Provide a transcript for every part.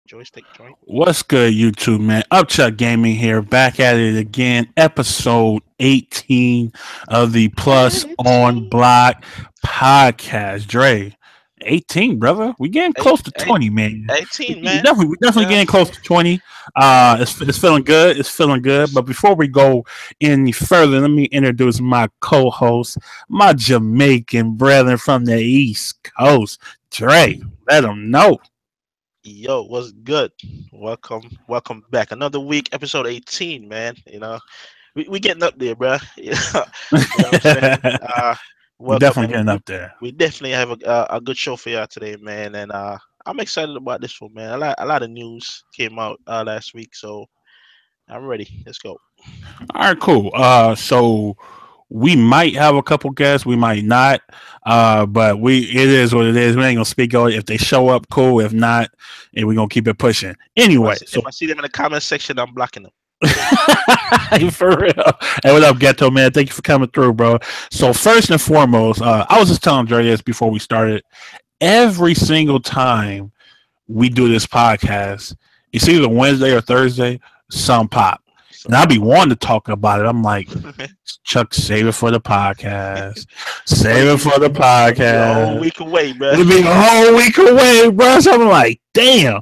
joystick joint. What's good, YouTube, man? Upchuck Gaming here, back at it again. Episode 18 of the Plus on 18. Block podcast. Dre, 18, brother. We getting Eight, close to eight, 20, man. 18, We man. definitely Yeah. getting close to 20. It's feeling good. It's feeling good. But before we go any further, let me introduce my co-host, my Jamaican brethren from the East Coast. Dre, let them know. Yo, what's good? Welcome back. Another week, episode 18, man. We getting up there, bro. What I'm saying? We Welcome, definitely man. getting We, up there. we definitely have a good show for y'all today, man. And I'm excited about this one, man. A lot of news came out last week, so I'm ready. Let's go. All right, cool. So we might have a couple guests, we might not. But it is what it is. We ain't gonna speak on it. If they show up, cool. If not, and we're gonna keep it pushing. If I Anyway, see, so if I see them in the comment section, I'm blocking them. for real. Hey, what up, Ghetto man? Thank you for coming through, bro. So first and foremost, I was just telling Dre this before we started. Every single time we do this podcast, it's either Wednesday or Thursday, some pop. So And I'll be wanting to talk about it. I'm like, Chuck, save it for the podcast. but Save it for the it'll be a whole podcast. week away, bro. It'll be a whole week away, bro. So I'm like, damn,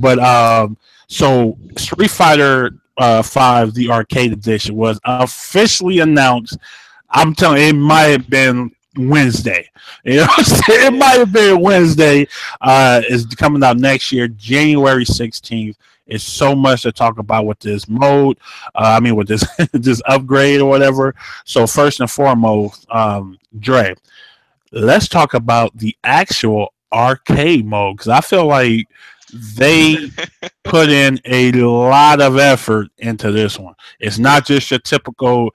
But so Street Fighter 5, the arcade edition, was officially announced. I'm telling you, it might have been Wednesday. What I'm saying? It might have been Wednesday. Is coming out next year, January 16th. It's so much to talk about with this mode. With this this upgrade or whatever. So first and foremost, Dre, let's talk about the actual arcade mode because I feel like they put in a lot of effort into this one. It's not just your typical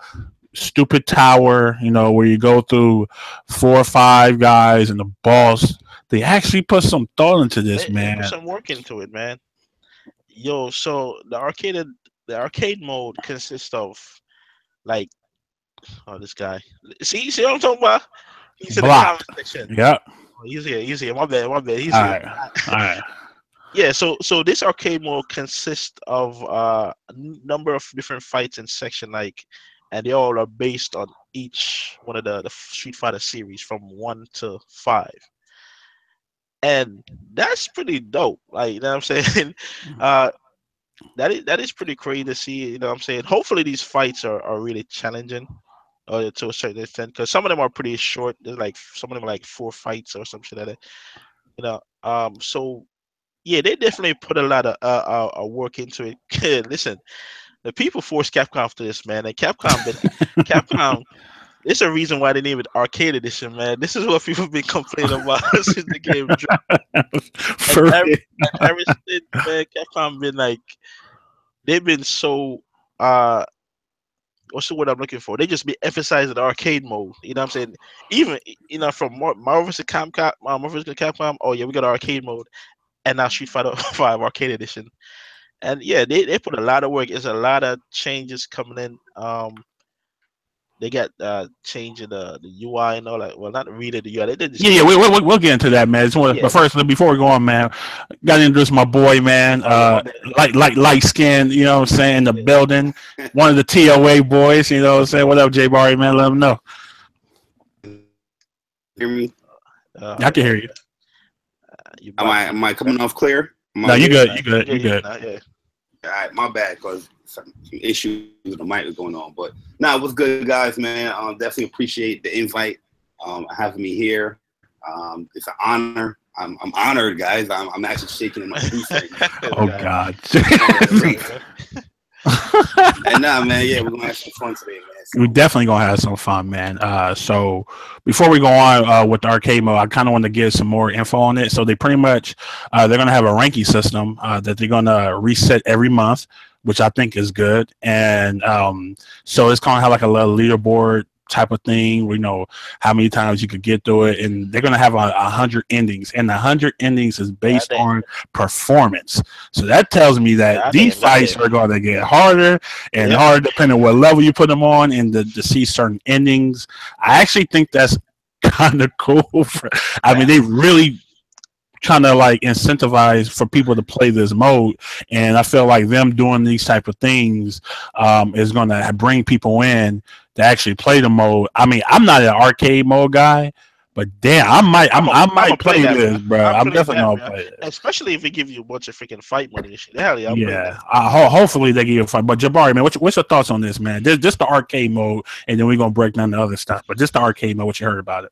stupid tower, where you go through 4 or 5 guys and the boss. They actually put some thought into this, They put man. some work into it, man. Yo, so the arcade mode consists of like this guy. See what I'm talking about? He's in the Block. comment section. Yep. Oh, he's here. My bad. He's All here. right. All right. Yeah, so this arcade mode consists of a number of different fights in section and they all are based on each one of the Street Fighter series from 1 to 5. And that's pretty dope. Like, you know what I'm saying? Uh that is pretty crazy to see, you know what I'm saying? Hopefully these fights are really challenging to a certain extent because some of them are pretty short. There's like some of them are like 4 fights or some shit like that. So yeah, they definitely put a lot of work into it. Listen, the people forced Capcom to this, man, and Capcom. It's a reason why they named it Arcade Edition, man. This is what people been complaining about since the game dropped. And For ever, real. and ever since, man, Capcom been like they've been so what's the word I'm looking for? They just be emphasizing the arcade mode. You know what I'm saying? Even from Marvel vs. Capcom. Oh yeah, we got arcade mode, and now Street Fighter 5 Arcade Edition. And yeah, they put a lot of work. There's a lot of changes coming in. They got changing the UI and all that. Well, not really the UI. They did just Yeah, we'll get into that, man. yeah. But first, before we go on, man, got to introduce my boy, man. Oh yeah, my bad. Light skin, what I'm saying, in the Yeah. building. One of the TOA boys, what I'm saying. What up, J Barry, man? Let him know. Hear me? I can hear you. You Am I coming off clear? No, you good. You good. You good. Yeah. All right, my bad, cause some issues with the mic was going on. But what's good, guys, man? Definitely appreciate the invite, having me here. It's an honor. I'm honored, guys. I'm actually shaking in my boots right now. Oh God. And man, yeah, we're gonna have some fun today, man. So, We're definitely gonna have some fun, man. So before we go on with the arcade mode, I kind of want to give some more info on it. So they pretty much they're gonna have a ranking system that they're gonna reset every month, which I think is good. And so it's gonna have like a little leaderboard type of thing. We know how many times you could get through it, and they're gonna have 100 endings, and the 100 endings is based on performance. So that tells me that these fights are gonna get harder and harder depending on what level you put them on, and to see certain endings. I actually think that's kind of cool. They really trying to like incentivize for people to play this mode, and I feel like them doing these type of things is going to bring people in to actually play the mode. I mean, I'm not an arcade mode guy, but damn, I I'm might play play that, this, bro. bro. I'm I'm playing definitely that, gonna bro. play it. Especially if it gives you a bunch of freaking fight money and shit. Hell yeah, I'm playing that. Yeah, hopefully they give you a fight. But Jabari, man, what's your thoughts on this, man? Just the arcade mode, and then we're gonna break down the other stuff. But just the arcade mode, what you heard about it?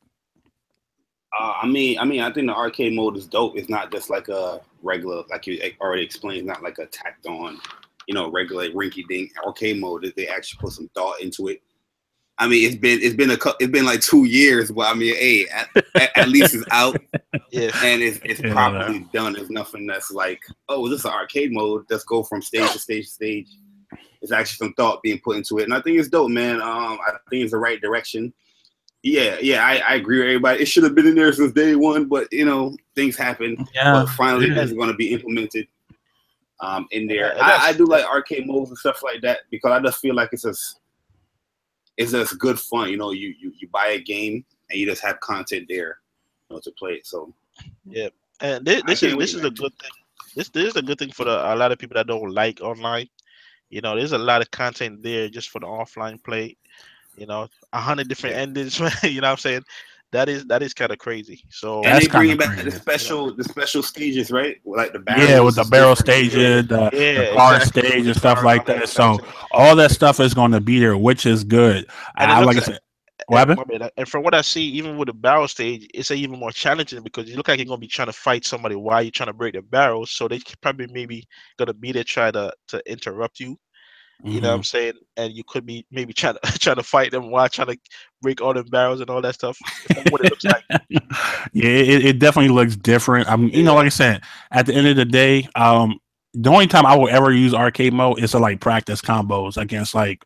I think the arcade mode is dope. It's not just like a regular, like you already explained, it's not like a tacked on, regular rinky dink arcade mode. They actually put some thought into it. I mean, it's been like 2 years, but I mean, hey, at least it's out, Yeah. and it's properly done. There's nothing that's like, oh, this is an arcade mode. Let's go from stage to stage to stage. It's actually some thought being put into it, and I think it's dope, man. I think it's the right direction. Yeah, I agree with everybody. It should have been in there since day one, but things happen. Yeah, but finally, it's going to be implemented in there. I do like arcade modes and stuff like that because I just feel like it's just good fun. You buy a game and you just have content there, to play it. So yeah, and this is a good thing. This is a good thing for a lot of people that don't like online. There's a lot of content there just for the offline play. 100 different endings. You know what I'm saying? That is kind of crazy. So and they bringing back the special stages, right? Like the barrels. Yeah, with the barrel stages, the car stage and stuff like that. So all that stuff is going to be there, which is good. Like I said, what happened? And from what I see, even with the barrel stage, it's even more challenging because you look like you're gonna be trying to fight somebody while you're trying to break the barrels. So they probably maybe gonna be there try to interrupt you. You know what I'm saying? And you could be maybe trying to fight them while trying to break all the barrels and all that stuff. What it looks like. Yeah, it definitely looks different. Like I said, at the end of the day, the only time I will ever use arcade mode is to like practice combos against like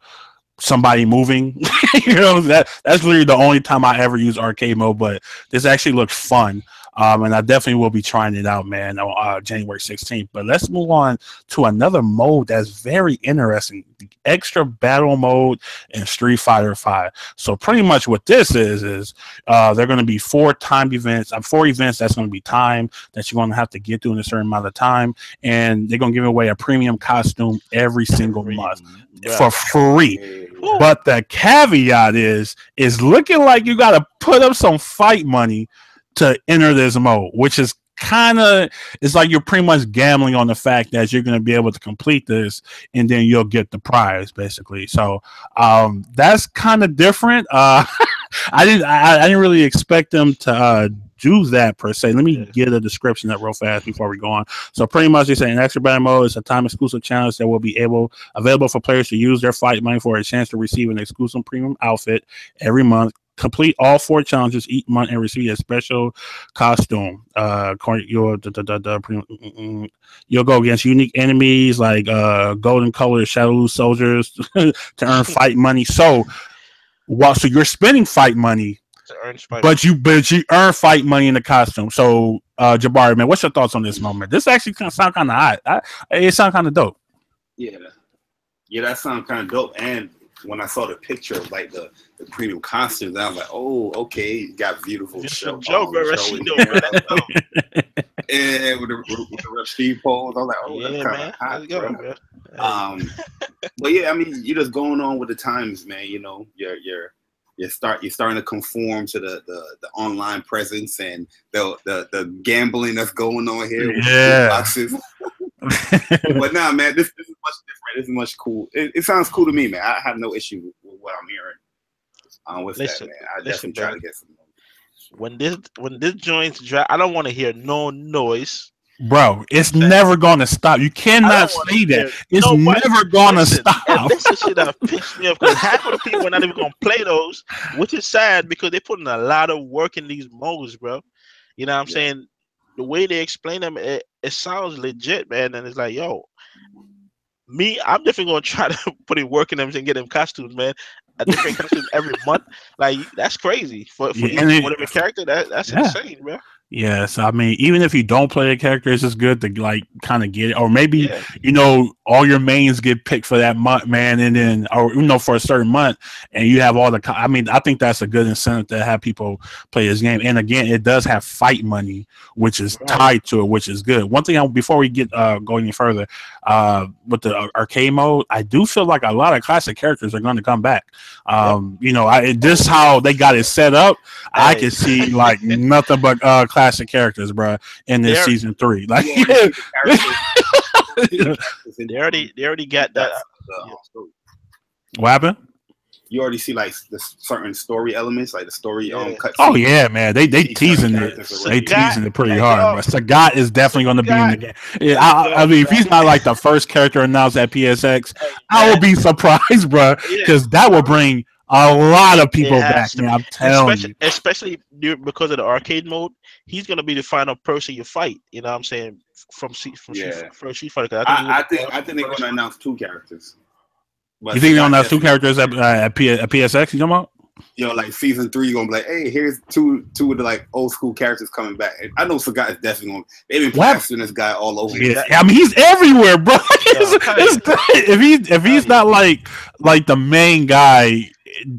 somebody moving. That's literally the only time I ever use arcade mode. But this actually looks fun. And I definitely will be trying it out, man, on January 16th. But let's move on to another mode that's very interesting, the extra battle mode in Street Fighter V. So pretty much what this is they're going to be 4 timed events, 4 events that's going to be timed that you're going to have to get through in a certain amount of time. And they're going to give away a premium costume every single month for free. But the caveat is looking like you got to put up some fight money to enter this mode, which is it's like you're pretty much gambling on the fact that you're going to be able to complete this and then you'll get the prize basically. So that's kind of different. I didn't really expect them to do that per se. Let me get a description up real fast before we go on. So pretty much they say an extra battle mode is a time exclusive challenge that will be available for players to use their fight money for a chance to receive an exclusive premium outfit every month. Complete all 4 challenges each month and receive a special costume. You'll go against unique enemies like golden colored Shadow Soldiers to earn fight money. So you're spending fight money, but you earn fight money in the costume. So Jabari, man, what's your thoughts on this moment? This actually sound kind of hot. It sounds kind of dope. Yeah, that sounds kind of dope. And when I saw the picture of like the premium costumes, I was like, oh, okay, you got beautiful show. And with the Steve pose, I was like, oh, that's kind of hot, bro. But yeah, I mean, you're just going on with the times, man. You're starting to conform to the online presence and the gambling that's going on here with boxes. But nah, man, this is much different. This is much cool. It sounds cool to me, man. I have no issue with what I'm hearing. With that, man. I definitely try to get some. When this joint's dry, I don't want to hear no noise. Bro, it's never gonna stop. You cannot say that. It's never gonna stop. And this is shit that pissed me off because half of the people are not even gonna play those, which is sad because they're putting a lot of work in these modes, bro. You know what I'm saying? The way they explain them, it sounds legit, man. And it's like, yo, I'm definitely gonna try to put in work in them and get them costumes, man. A different costume every month, like that's crazy for whatever character. That's insane, bro. Yes, I mean, even if you don't play the character, it's just good to like kind of get it, or maybe Yeah, all your mains get picked for that month, man, and then or for a certain month, and you have all the. I mean, I think that's a good incentive to have people play this game, and again, it does have fight money, which is right. tied to it, which is good. One thing before we get go any further, with the arcade mode, I do feel like a lot of classic characters are going to come back. Yep. This how they got it set up. I Hey, can see like nothing but classic characters, bro, in this they're season 3. Like, You already see the characters. You already see the characters in they already got that. Yeah. story. what happened? You already see like the certain story elements, like the story Yeah. Oh cutscene. yeah, man, they See certain teasing it. characters They already. Sagat, teasing it pretty hey, hard, yo, but Sagat is definitely going to be in the Sagat, game. Yeah, yo, I mean, if bro. he's not like the first character announced at PSX, Hey, I will man. be surprised, bro, Yeah. because that will bring a lot of It people has back, to man. be, I'm telling you. especially because of the arcade mode. He's gonna be the final person you fight. You know what I'm saying? Yeah, From Street Fighter. 'Cause I think he was the I think they're first gonna one. announce 2 characters, but You think they don't Sagat have two definitely. characters at PSX? You talking about? Like season 3, you're gonna be like, hey, here's two of the like old school characters coming back. And I know Sagat is definitely gonna. They've been What? plastering this guy all over. Yeah, That, I mean he's everywhere, bro. yo, I'm telling you, If I'm he's telling you. not like the main guy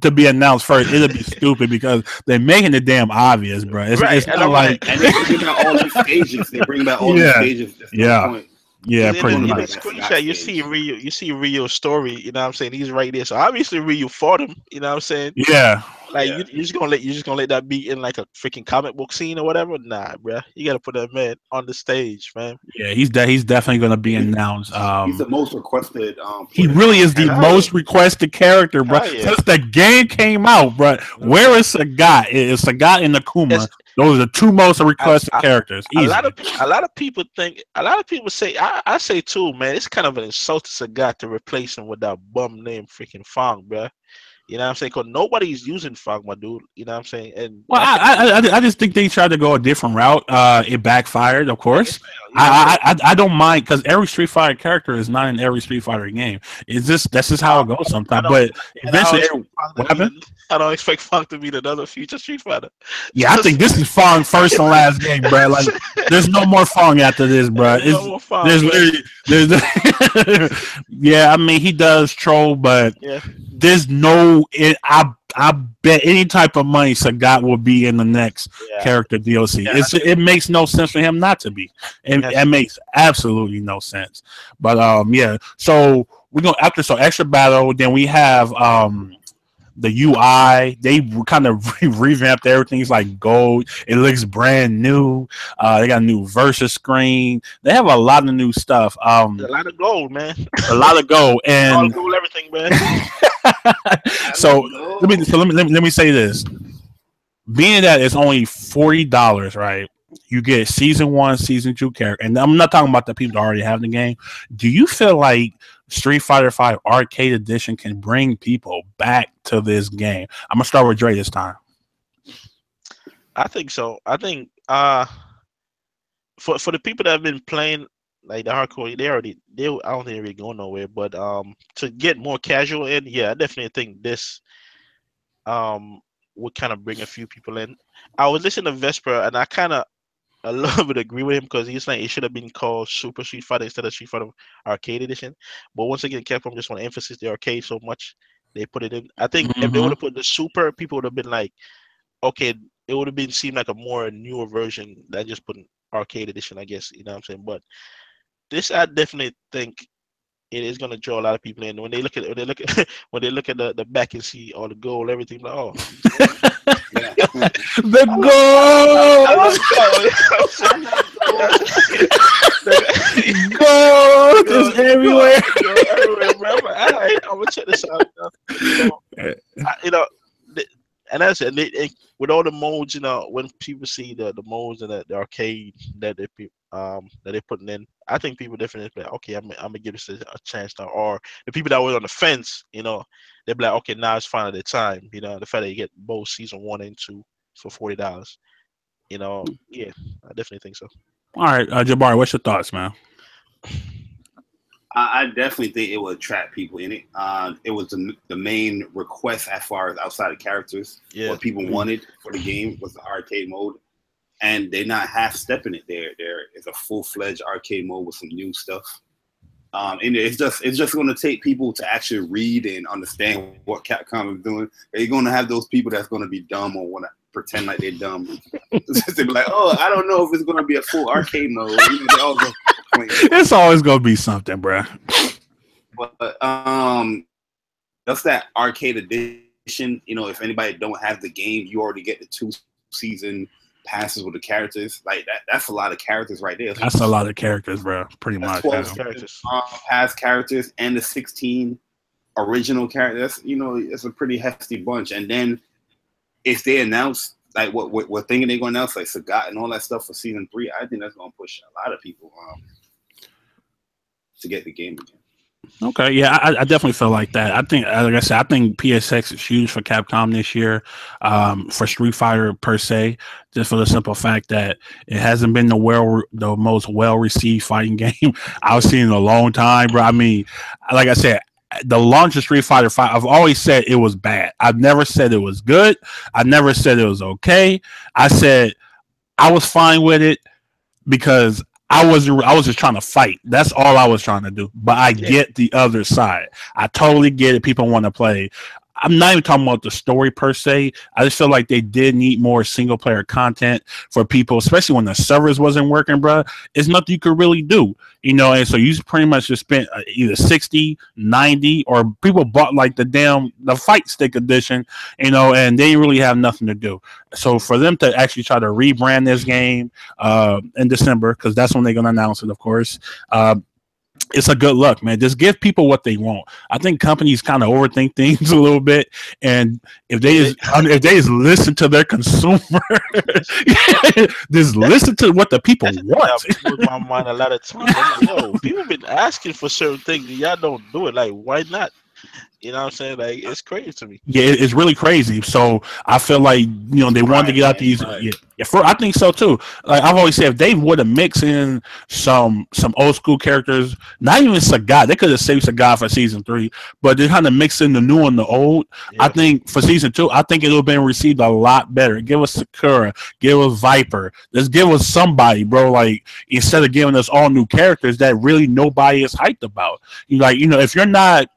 to be announced first, it'll be stupid because they're making it damn obvious, bro. Right, It's and not I'm like, like And they bring back all these stages. They bring back all these yeah, stages. There's no yeah, point. yeah, because pretty Doing in about the much. that screenshot Sagat you see stage. Ryo's story. You know what I'm saying? He's right there. So obviously Ryu fought him. You know what I'm saying? Yeah, Like Yeah. you just gonna let that be in like a freaking comic book scene or whatever? Nah, bruh. You gotta put that man on the stage, man. yeah. He's definitely gonna be announced. He's the most requested He really is the character. Hell yeah. most requested character, bro. Hell yeah. Since the game came out, bro. Where is Sagat? It's Sagat and Nakuma. It's Those are the two most I, requested I, characters. Easily. a lot of people think a lot of people say I say too, man. It's kind of an insult to Sagat to replace him with that bum name freaking Fong, bruh. You know what I'm saying? Because nobody's using Fong, my dude. You know what I'm saying? And Well, that kind of I just think they tried to go a different route. It backfired, of like course. it's you know what I'm saying? I don't mind because every Street Fighter character is not in every Street Fighter game. It's just that's just how I, it goes I sometimes. don't But and I don't eventually, expect Fong to what be happened? I don't expect Fong to be another future Street Fighter. Yeah, I think Just this is Fong first and last game, bro. Like, there's no more Fong after this, bro. ain't no more Fong, There's bruh. literally yeah. I mean, he does troll, but Yeah, there's no. I bet any type of money Sagat will be in the next yeah, character DLC. yeah. It makes no sense for him not to be. It Yes. makes absolutely no sense. But yeah. So we're gonna after extra battle. Then we have the UI. They kind of revamped everything. It's like gold. It looks brand new. They got a new versus screen. They have a lot of new stuff. There's a lot of gold, man. A lot of gold All and. gold, everything, man. So let me say this. Being that it's only $40, right? You get season 1, season 2 character, and I'm not talking about the people that already have the game. Do you feel like Street Fighter 5 Arcade Edition can bring people back to this game? I'm gonna start with Dre this time. I think so. I think for the people that have been playing like the hardcore, they I don't think they're really going nowhere. But to get more casual in, yeah, I definitely think this um would kind of bring a few people in. I was listening to Vesper and I kind of a little bit agree with him because he's like it should have been called Super Street Fighter instead of Street Fighter Arcade Edition. But once again, Capcom just want to emphasize the arcade so much they put it in. I think if they would Mm-hmm. have put the Super, people would have been like, okay, it would have been seemed like a more newer version than just putting Arcade Edition, I guess. You know what I'm saying? But this, I definitely think it is gonna draw a lot of people in. When they look at when they look at the back and see all the gold, everything, like, oh, Yeah. The I gold, love gold gold. is everywhere. Everywhere, bro. I'm gonna check this out. You know, and that's it. With all the modes, you know, when people see the modes and the arcade that they're putting in, I think people definitely be like, okay, I'm gonna give this a chance now. Or the people that were on the fence, you know, they'll be like, okay, now it's finally the time. You know, the fact that you get both season 1 and 2 for $40. You know, yeah, I definitely think so. All right, Jabari, what's your thoughts, man? I definitely think it would attract people in it. It was the main request as far as outside of characters. Yeah, What people wanted for the game was the arcade mode. and they're not half stepping it. There is a full-fledged arcade mode with some new stuff. And it's just going to take people to actually read and understand what Capcom is doing. They're going to have those people that's going to be dumb or want to pretend like they're dumb. They be like, "Oh, I don't know if it's going to be a full arcade mode." You know, they all go it's always going to be something, bro. But that's that arcade edition. You know, if anybody don't have the game, you already get the 2-season passes with the characters. Like that's a lot of characters right there. That's a lot of characters, bro. Pretty much. 12 characters. Past characters and the 16 original characters. You know, it's a pretty hefty bunch. And then if they announce like what thinking they're going to announce, like Sagat and all that stuff for season 3, I think that's going to push a lot of people to get the game again. Okay, yeah, I definitely feel like that. I think, like I said, I think PSX is huge for Capcom this year, for Street Fighter per se, just for the simple fact that it hasn't been the most well received fighting game I've seen in a long time, bro. I mean, like I said, the launch of Street Fighter 5, I've always said it was bad. I've never said it was good. I never said it was okay. I said I was fine with it because I was just trying to fight. That's all I was trying to do. But I get the other side. I totally get it. People want to play. I'm not even talking about the story per se. I just feel like they did need more single player content for people, especially when the servers wasn't working, bro. It's nothing you could really do, you know. And so you pretty much just spent either 60, 90, or people bought like the fight stick edition, you know, and they really have nothing to do. So for them to actually try to rebrand this game in December, because that's when they're going to announce it, of course. It's a good look, man. Just give people what they want. I think companies kind of overthink things a little bit, and if they just listen to their consumer, just listen to what the people want. With my mind a lot of times, I'm like, yo, people been asking for certain things, and y'all don't do it. Like, why not? You know what I'm saying? Like, it's crazy to me. Yeah, it's really crazy. So I feel like, you know, they wanted to get out these. Right. Yeah, I think so too. Like I've always said, if they would have mixed in some old school characters, not even Sagat, they could have saved Sagat for season 3, but they kind of mixed in the new and the old. Yeah. I think for season 2, I think it would have been received a lot better. Give us Sakura, give us Viper, just give us somebody, bro. Like instead of giving us all new characters that really nobody is hyped about. You like, you know, if you're not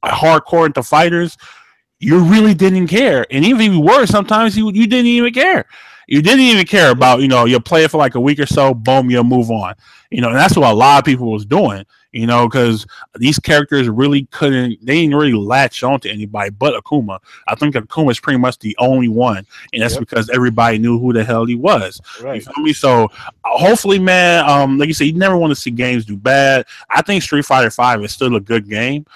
hardcore into fighters, you really didn't care. And even if you were, sometimes you didn't even care. You didn't even care about, you know, you'll play it for like a week or so, boom, you'll move on. You know, and that's what a lot of people was doing, you know, because these characters really they didn't really latch on to anybody but Akuma. I think Akuma is pretty much the only one, and that's because everybody knew who the hell he was. Right. You feel me? So hopefully, man, like you said, you never want to see games do bad. I think Street Fighter 5 is still a good game.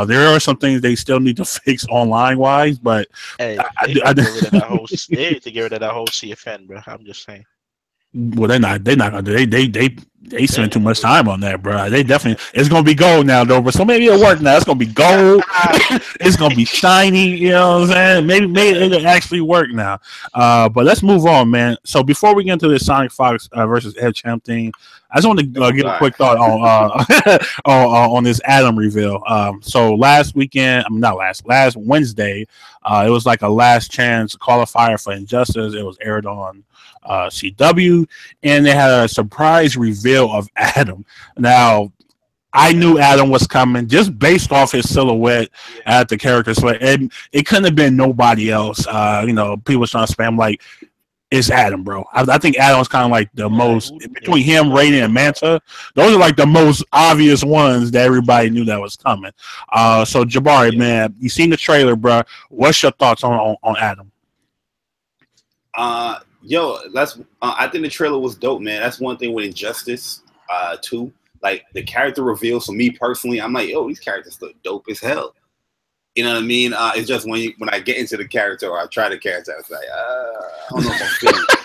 There are some things they still need to fix online-wise, but hey, they need to get rid of that whole CFN, bro. I'm just saying. Well, they're not gonna do. They spend too much time on that, bro. They definitely. It's gonna be gold now, though. But so maybe it'll work now. It's gonna be gold. It's gonna be shiny. You know what I'm saying? Maybe it'll actually work now. But let's move on, man. So before we get into this Sonic Fox versus Ed Champ thing, I just want to give a quick thought on this Adam reveal. So last Wednesday, it was like a last chance qualifier for Injustice. It was aired on CW, and they had a surprise reveal of Adam. Now, I knew Adam was coming just based off his silhouette at the character. So it couldn't have been nobody else. You know, people trying to spam like, it's Adam, bro. I think Adam was kind of like the most, between him, Raiden, and Manta, those are like the most obvious ones that everybody knew that was coming. So Jabari, man, you seen the trailer, bro. What's your thoughts on Adam? I think the trailer was dope, man. That's one thing with Injustice 2. Like the character reveals for me personally, I'm like, yo, these characters look dope as hell. You know what I mean? It's just when I get into the character or I try the character, I was like, I don't know if I'm feeling it.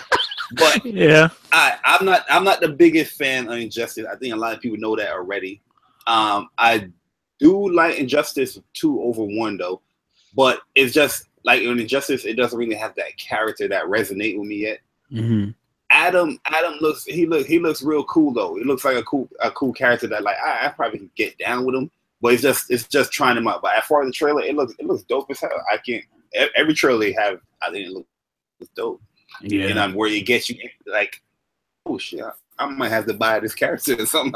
But yeah, I'm not the biggest fan of Injustice. I think a lot of people know that already. I do like Injustice 2 over 1 though, but it's just like in Injustice, it doesn't really have that character that resonate with me yet. Mm-hmm. Adam looks real cool though. He looks like a cool character that like I probably can get down with him. But it's just trying him out. But as far as the trailer, it looks dope as hell. Every trailer they have, I think it looks dope. Yeah. And where it gets you like, oh shit, I might have to buy this character or something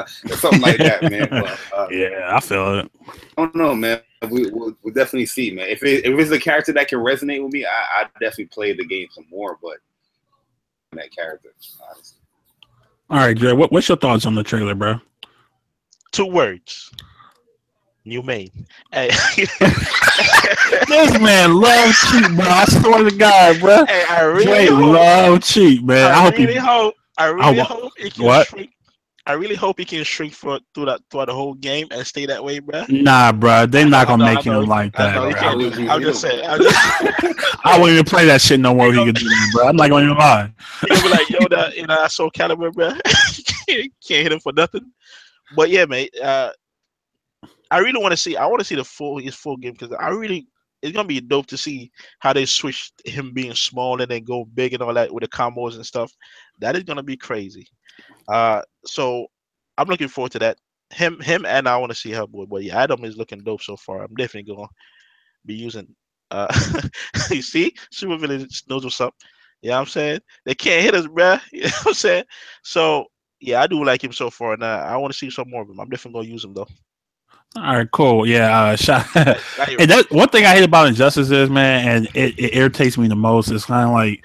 like that, man. But, yeah, I feel it. I don't know, man. We'll definitely see, man. If it's a character that can resonate with me, I definitely play the game some more. But that character, honestly. All right, Dre, what's your thoughts on the trailer, bro? 2 words. New main. Hey. This man love cheat, bro. I swear to God, bro. Hey, I really Dre hope, love cheat, man. I really hope it can shrink. I really hope he can shrink throughout the whole game and stay that way, bro. Nah, bro. They're not gonna make him like that. I'm just saying. I won't even play that shit no more. If he could do that, bro. I'm not gonna even lie. He'll be like, yo, that Soul Calibur, bro. Can't hit him for nothing. But yeah, mate. I really want to see. I want to see his full game because it's gonna be dope to see how they switch him being small and then go big and all that with the combos and stuff. That is gonna be crazy. So I'm looking forward to that. Him, and I want to see Hellboy. But yeah, Adam is looking dope so far. I'm definitely gonna be using. You see, supervillain knows what's up. You know what I'm saying? They can't hit us, bruh. You know what I'm saying? So yeah, I do like him so far, and I want to see some more of him. I'm definitely gonna use him though. All right, cool. Yeah, and that one thing I hate about Injustice is, man, and it irritates me the most. It's kind of like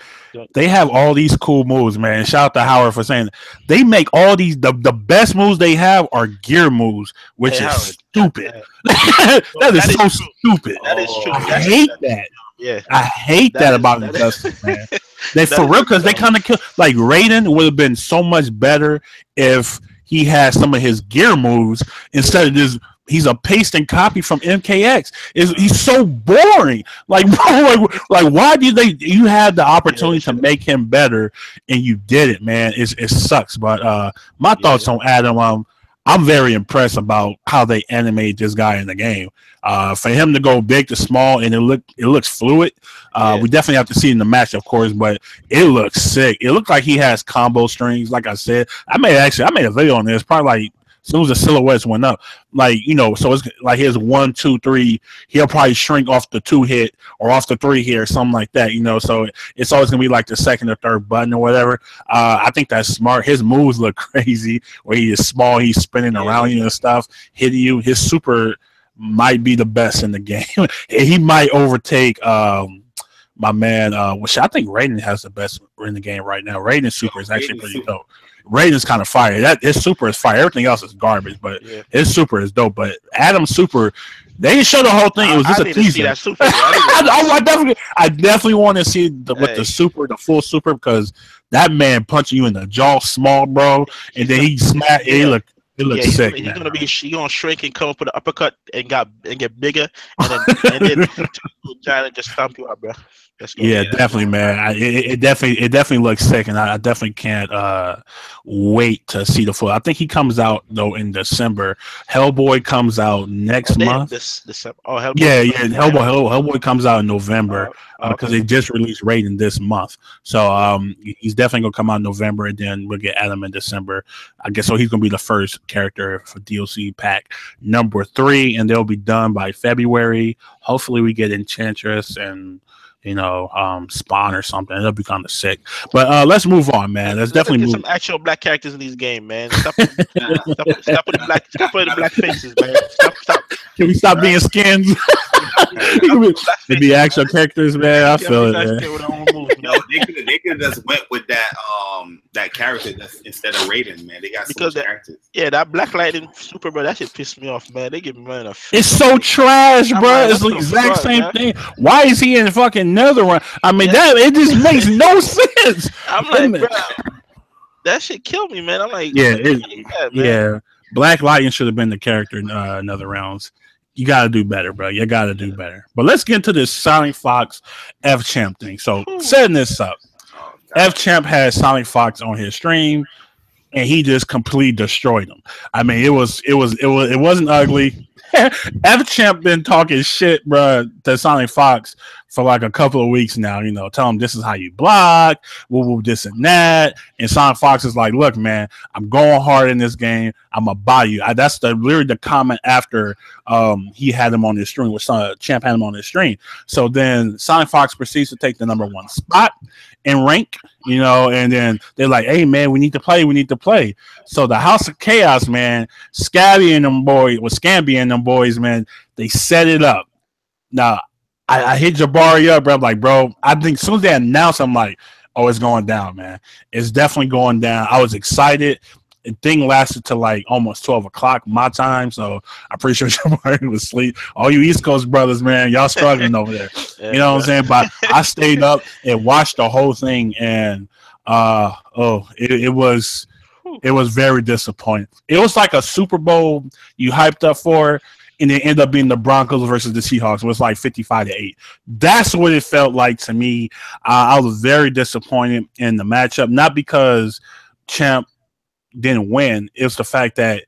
they have all these cool moves, man. And shout out to Howard for saying they make all these the best moves they have are gear moves, which is stupid. that is so stupid. That is true. I hate that. Yeah, I hate that about Injustice, man. They for real because they kind of kill like Raiden would have been so much better if he had some of his gear moves instead of just. He's a paste and copy from MKX. He's so boring. Like, bro, like why do you had the opportunity to make him better and you did it, man? It sucks. But my thoughts on Adam, I'm very impressed about how they animate this guy in the game. For him to go big to small and it looks fluid. We definitely have to see in the match, of course, but it looks sick. It looked like he has combo strings. Like I said, I made a video on this. Probably like. As soon as the silhouettes went up, like, you know, so it's like his 1, 2, 3, he'll probably shrink off the 2 hit or off the 3 hit or something like that, you know. So it's always gonna be like the second or third button or whatever. I think that's smart. His moves look crazy where he is small, he's spinning around you and stuff, hitting you. His super might be the best in the game. He might overtake my man, which I think Raiden has the best in the game right now. Raiden's super is actually pretty dope. Raiden's kind of fire. His super is fire. Everything else is garbage, but his super is dope. But Adam's super, they didn't show the whole thing. It was just a teaser. I definitely want to see with the super, the full super, because that man punching you in the jaw small, bro, and then he smacked. It looks sick. He's gonna shrink and come up with an uppercut and get bigger, and then giant just stomp you out, bro. Yeah, definitely, man. It definitely looks sick, and I definitely can't wait to see the full. I think he comes out though in December. Hellboy comes out next month. December. Oh, Hellboy. Yeah. Hellboy comes out in November because they just released Raiden this month. So he's definitely gonna come out in November, and then we'll get Adam in December. I guess so. He's gonna be the first character for DLC pack number 3, and they'll be done by February. Hopefully, we get Enchantress and. You know, Spawn or something. That'll be kind of sick. But let's move on, man. Let's definitely move. Some actual black characters in these games, man. Stop putting the black faces, man. Stop. Can we stop being skins? They be actual characters, man. I feel it, man. They could just went with that character instead of Raiden, man. They got some characters. Yeah, that Black Lightning Super, bro, that shit pissed me off, man. They give me money. It's so trash, bro. It's the exact same thing. Why is he in fucking Netherrealm? I mean, it just makes no sense. I'm like, bro, that shit killed me, man. I'm like, yeah. Black Lightning should have been the character in Netherrealms. You got to do better, bro. You got to do better. But let's get into this Sonic Fox F Champ thing. So, setting this up, F Champ had Sonic Fox on his stream, and he just completely destroyed him. I mean, it wasn't ugly. F Champ been talking shit, bro, to Sonic Fox for like a couple of weeks now. You know, tell him this is how you block, this and that. And Sonic Fox is like, look, man, I'm going hard in this game. I'm gonna buy you. That's literally the comment after he had him on his stream, which Champ had him on his stream. So then Sonic Fox proceeds to take the #1 spot, in rank, and then they're like, hey man, we need to play, So the House of Chaos, man, Scamby and them boys, man, they set it up. Now I hit Jabari up, bro. I'm like, bro, I think as soon as they announced, I'm like, oh, it's going down, man. It's definitely going down. I was excited. The thing lasted to like almost 12 o'clock my time, so I'm pretty sure Jabari was asleep. All you East Coast brothers, man, y'all struggling over there. You know what I'm saying? But I stayed up and watched the whole thing, and it was very disappointing. It was like a Super Bowl you hyped up for, and it ended up being the Broncos versus the Seahawks. It was like 55-8. That's what it felt like to me. I was very disappointed in the matchup, not because Champ didn't win. It was the fact that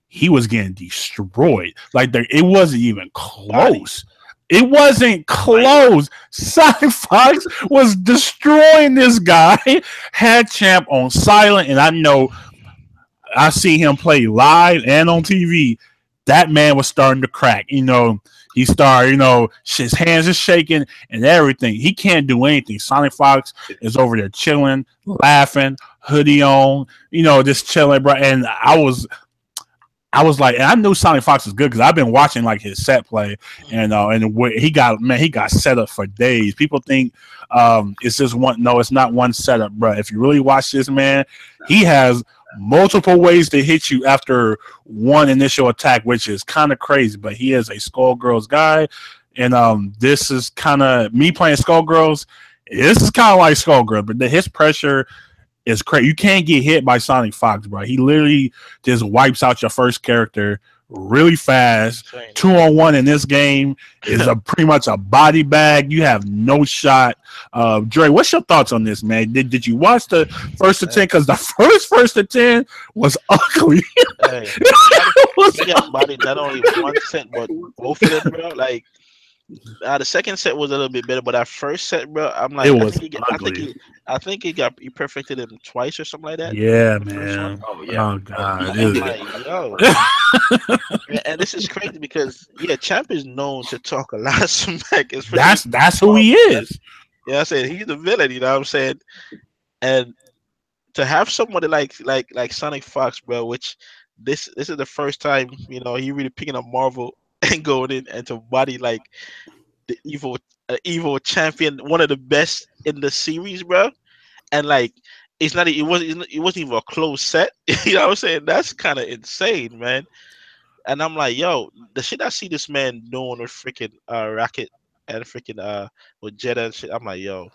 he was getting destroyed. Like it wasn't even close. It wasn't close. Sonic Fox was destroying this guy. Had Champ on silent, and I know I see him play live and on TV. That man was starting to crack. He started, his hands are shaking and everything. He can't do anything. Sonic Fox is over there chilling, laughing, hoodie on, just chilling, bro. And I was like, and I knew Sonic Fox was good because I've been watching like his set play, and he got set up for days. People think it's just one. No, it's not one setup, bro. If you really watch this man, he has multiple ways to hit you after one initial attack, which is kind of crazy. But he is a Skullgirls guy, and this is kind of me playing Skullgirls. This is kind of like Skullgirls, but his pressure is crazy. You can't get hit by Sonic Fox, bro. He literally just wipes out your first character really fast. 2-on-1 in this game is pretty much a body bag. You have no shot. Dre, what's your thoughts on this, man? Did you watch the first to 10? Because the first to 10 was ugly. Hey, body not only one set, but both of them, bro. Like the second set was a little bit better, but that first set, bro, I'm like, I think he perfected him twice or something like that. Yeah, man. Oh yeah. Oh god. Like, yo. And this is crazy because Champ is known to talk a lot of smack. That's who he is. Yeah, I said he's the villain. You know what I'm saying? And to have somebody like Sonic Fox, bro, which this is the first time he really picking up Marvel and going in and to body like the evil champion, one of the best in the series, bro. And like it wasn't even a close set. You know what I'm saying? That's kind of insane, man. And I'm like, yo, the shit I see this man doing with freaking Rocket and freaking with Jetta and shit, I'm like, yo,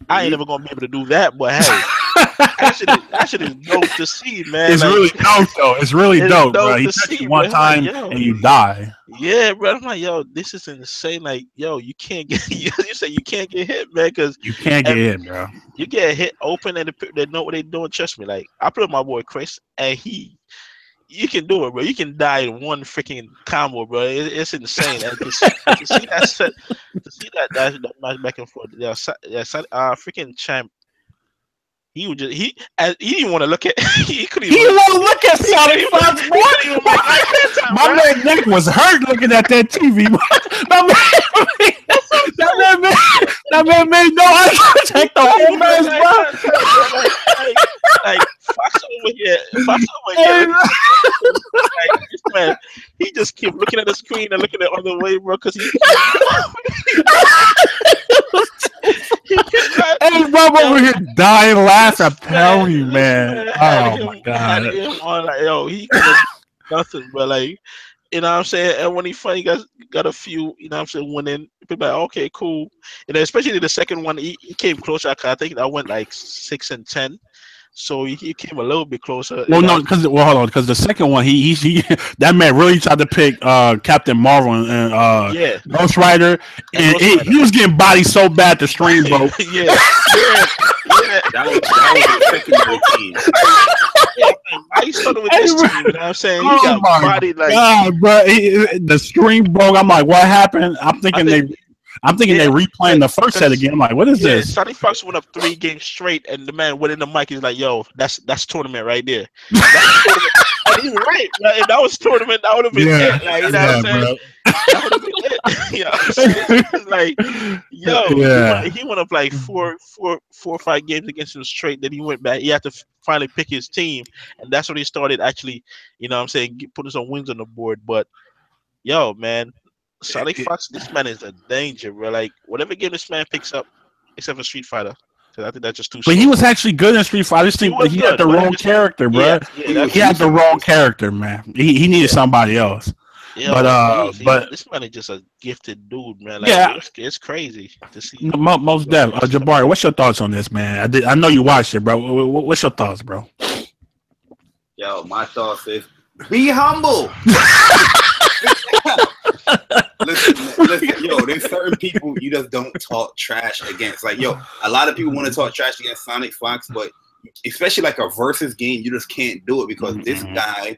I ain't never gonna be able to do that, but hey, that shit is dope to see, man. It's like, really dope, though. It's really dope, bro. He touched you one time like, and you die. Yeah, bro. I'm like, yo, this is insane. Like, yo, you can't get. You say you can't get hit, man, because you can't get hit, bro. You get hit open, and they know what they're doing. Trust me. Like, I put my boy Chris, and you can do it, bro. You can die in one freaking combo, bro. It's insane. And to see that match back and forth, freaking Champ. He didn't want to look at. He couldn't even want to look at Sonic Fox. My man neck was hurt looking at that TV. That man made no eye contact the whole match, bro. Like Fox over here. Like, this man, he just kept looking at the screen and looking the other way, bro, because hey, bro, over here dying laughing. I'm telling you, man. Oh my god. Like, yo, he could have nothing, but like, you know what I'm saying? And when he finally got a few, you know what I'm saying, winning, people like, okay, cool. And especially the second one, he came closer. I think I went like 6-10. So he came a little bit closer. Well, no, hold on, because the second one, he that man really tried to pick Captain Marvel and Ghost Rider, and he was getting bodied so bad the stream broke. yeah. That was the secondary team. I started with this team, you know what I'm saying? He got bodied like God, bro. The stream broke. I'm like, what happened? I'm thinking they replaying the first set again. I'm like, what is this? Sonic Fox went up 3 games straight, and the man went in the mic. He's like, yo, that's tournament right there. And he's right. Like, if that was tournament, that would have been Yeah, it. Like, you know what I'm saying? That would have been it. You know what I'm saying? It's like, yo, Yeah. he went up like four or five games against him straight. Then he went back. He had to finally pick his team, and that's when he started actually, you know what I'm saying, putting some wins on the board. But yo, man, Sonic Fox, this man is a danger, bro. Like, whatever game this man picks up, except for Street Fighter, because I think that's just too But slow he was for him. actually good in Street Fighter. I just He think was he had good, the but wrong character, yeah, bro. yeah, He was He had the using wrong character, man. He needed yeah. somebody else. But Yo, but this man is just a gifted dude, man. Like yeah, it's crazy to see most young def. boys coming Jabari, up. what's your thoughts on this, man? I know you watched it, bro. What's your thoughts, bro? Yo, my thoughts is be humble. listen, yo, there's certain people you just don't talk trash against. Like, yo, a lot of people want to talk trash against Sonic Fox, but especially like a versus game, you just can't do it because this guy,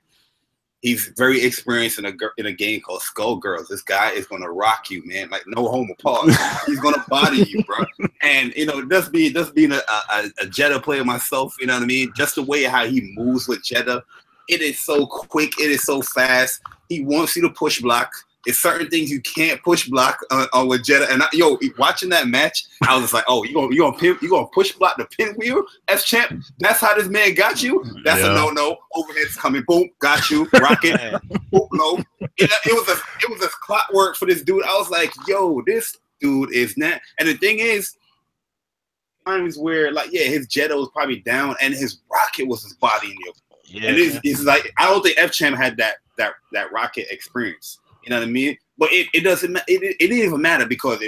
he's very experienced in a game called Skullgirls. This guy is gonna rock you, man. Like, no homo pause. He's gonna body you, bro. And you know, just being a Jeddah player myself, you know what I mean? Just the way how he moves with Jeddah, it is so quick. It is so fast. He wants you to push block. It's certain things you can't push block on with Jeddah. And watching that match, I was just like, oh, you gonna push block the pinwheel, F champ? That's how this man got you. That's a no. Overhead's coming, boom, got you, rocket, boom, no. It was a clockwork for this dude. I was like, yo, this dude is not. And the thing is, times where like, yeah, his Jeddah was probably down, and his rocket was his body in you. Yeah, and it's like, I don't think F champ had that rocket experience. You know what I mean? But it doesn't. It didn't even matter because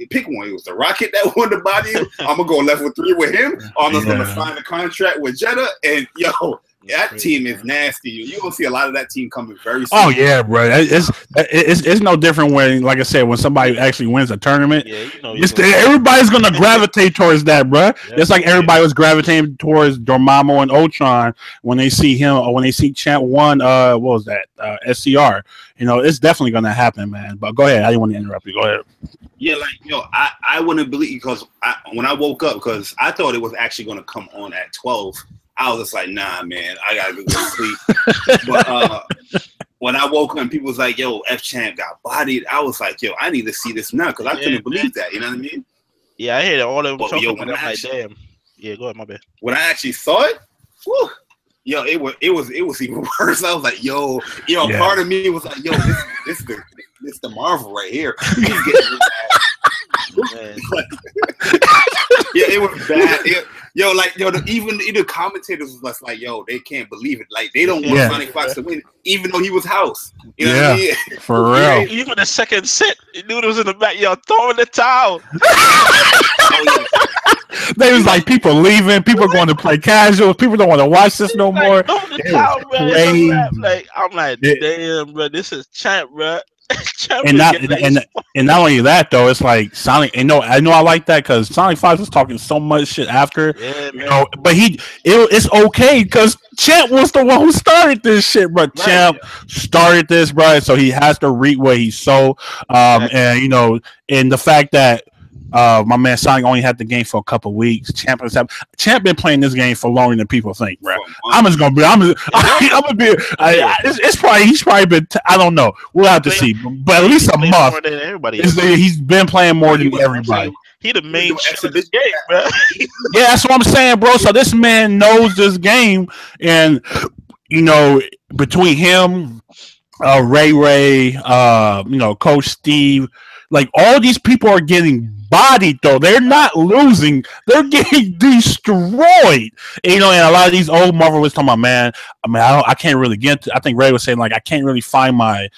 pick one. It was the Rocket that won the body. I'm gonna go level 3 with him, or I'm just gonna sign a contract with Jeddah. And yo, that team is nasty. You're gonna see a lot of that team coming very soon. Oh yeah, bro. It's no different when, like I said, when somebody actually wins a tournament. Yeah, you know, everybody's gonna gravitate towards that, bro. It's like everybody was gravitating towards Dormammu and Ultron when they see him, or when they see Champ 1. What was that? SCR. You know, it's definitely gonna happen, man. But go ahead. I didn't want to interrupt you. Go ahead. Yeah, like, yo, I wouldn't believe, because when I woke up, because I thought it was actually gonna come on at 12. I was just like, nah, man, I gotta go to sleep. But when I woke up and people was like, yo, F Champ got bodied, I was like, yo, I need to see this now, because I couldn't believe that. You know what I mean? Yeah, I heard all of them talking yo, about it. I'm like, damn. Yeah, go ahead, my bad. When I actually saw it, whew, yo, it was even worse. I was like, yo, part of me was like, yo, this is the Marvel right here. He's getting his ass. Yeah, it was bad. Even the commentators was just like, yo, they can't believe it. Like, they don't want Sonic Fox to win, even though he was house. You know what I mean? For real. Even the second set, the dude was in the back, yo, throwing the towel. They was like, people leaving, people going to play casual, people don't want to watch this no more. Like, I'm like, damn, bro, this is Champ, bro. And not only that though, it's like Sonic. And I know I like that because Sonic Fox was talking so much shit after, you know. But it's okay because Champ was the one who started this shit, bro. Champ started this, bro. So he has to reap what he sowed. And you know, and the fact that my man Sonic only had the game for a couple weeks. Champ been playing this game for longer than people think, bro. He's probably he's probably been. I don't know. We'll have to see, but at least a month. He's been playing more than everybody. He the main shit of this game, bro. Yeah, that's what I'm saying, bro. So this man knows this game, and you know, between him, Ray, you know, Coach Steve, like all these people are getting bodied though. They're not losing. They're getting destroyed. And, you know, and a lot of these old Marvel was talking about, man, I mean, I can't really get to, I think Ray was saying, like, I can't really find my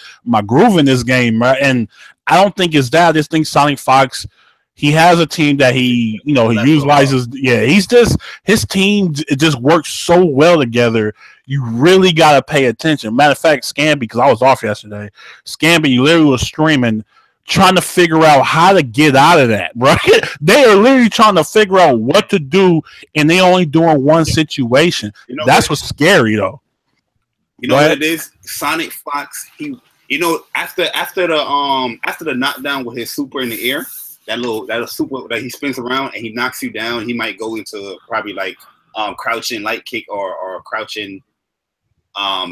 groove in this game, right? And I don't think it's that. I just think Sonic Fox, he has a team that he utilizes. Yeah, his team just works so well together. You really got to pay attention. Matter of fact, Scamby, because I was off yesterday, Scamby literally was streaming, trying to figure out how to get out of that, right? They are literally trying to figure out what to do, and they only doing one situation. You know, that's what's scary, though. You know what it is? Sonic Fox, after the knockdown with his super in the air, that little super that he spins around and he knocks you down, he might go into probably like crouching light kick or crouching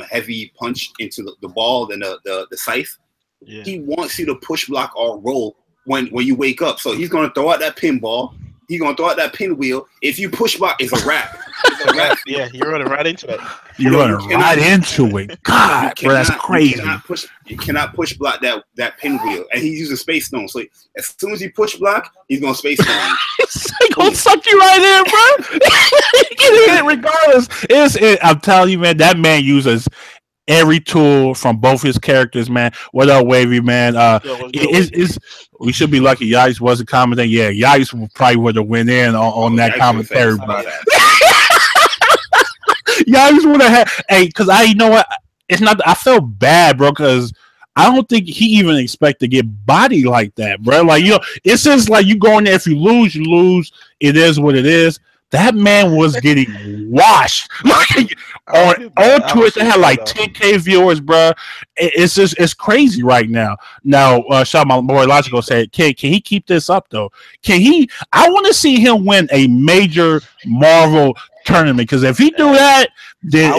heavy punch into the ball than the scythe. Yeah. He wants you to push block or roll when you wake up. So he's gonna throw out that pinball. He's gonna throw out that pinwheel. If you push block, it's a wrap. It's a wrap. Yeah, you're running right into that. You're running right into it. God, bro, that's crazy. You cannot push block that pinwheel, and he's using Space Stone. So as soon as he push block, he's gonna Space Stone. He's gonna suck you right in, bro. He can hit regardless. I'm telling you, man, that man uses every tool from both his characters, man. What up, Wavy, man? We should be lucky. Yikes wasn't commenting. Yeah, Yikes probably would have went in on that commentary, bro. Yikes would have had. Hey, because you know what? It's not. I felt bad, bro, because I don't think he even expect to get bodied like that, bro. Like, you know, it's just like you go in there. If you lose, you lose. It is what it is. That man was getting washed. on Twitch, they had like 10K viewers, bro. It's crazy right now. Now, shout out my boy Logical said, can he keep this up though? Can he? I want to see him win a major Marvel tournament, because if he do that, then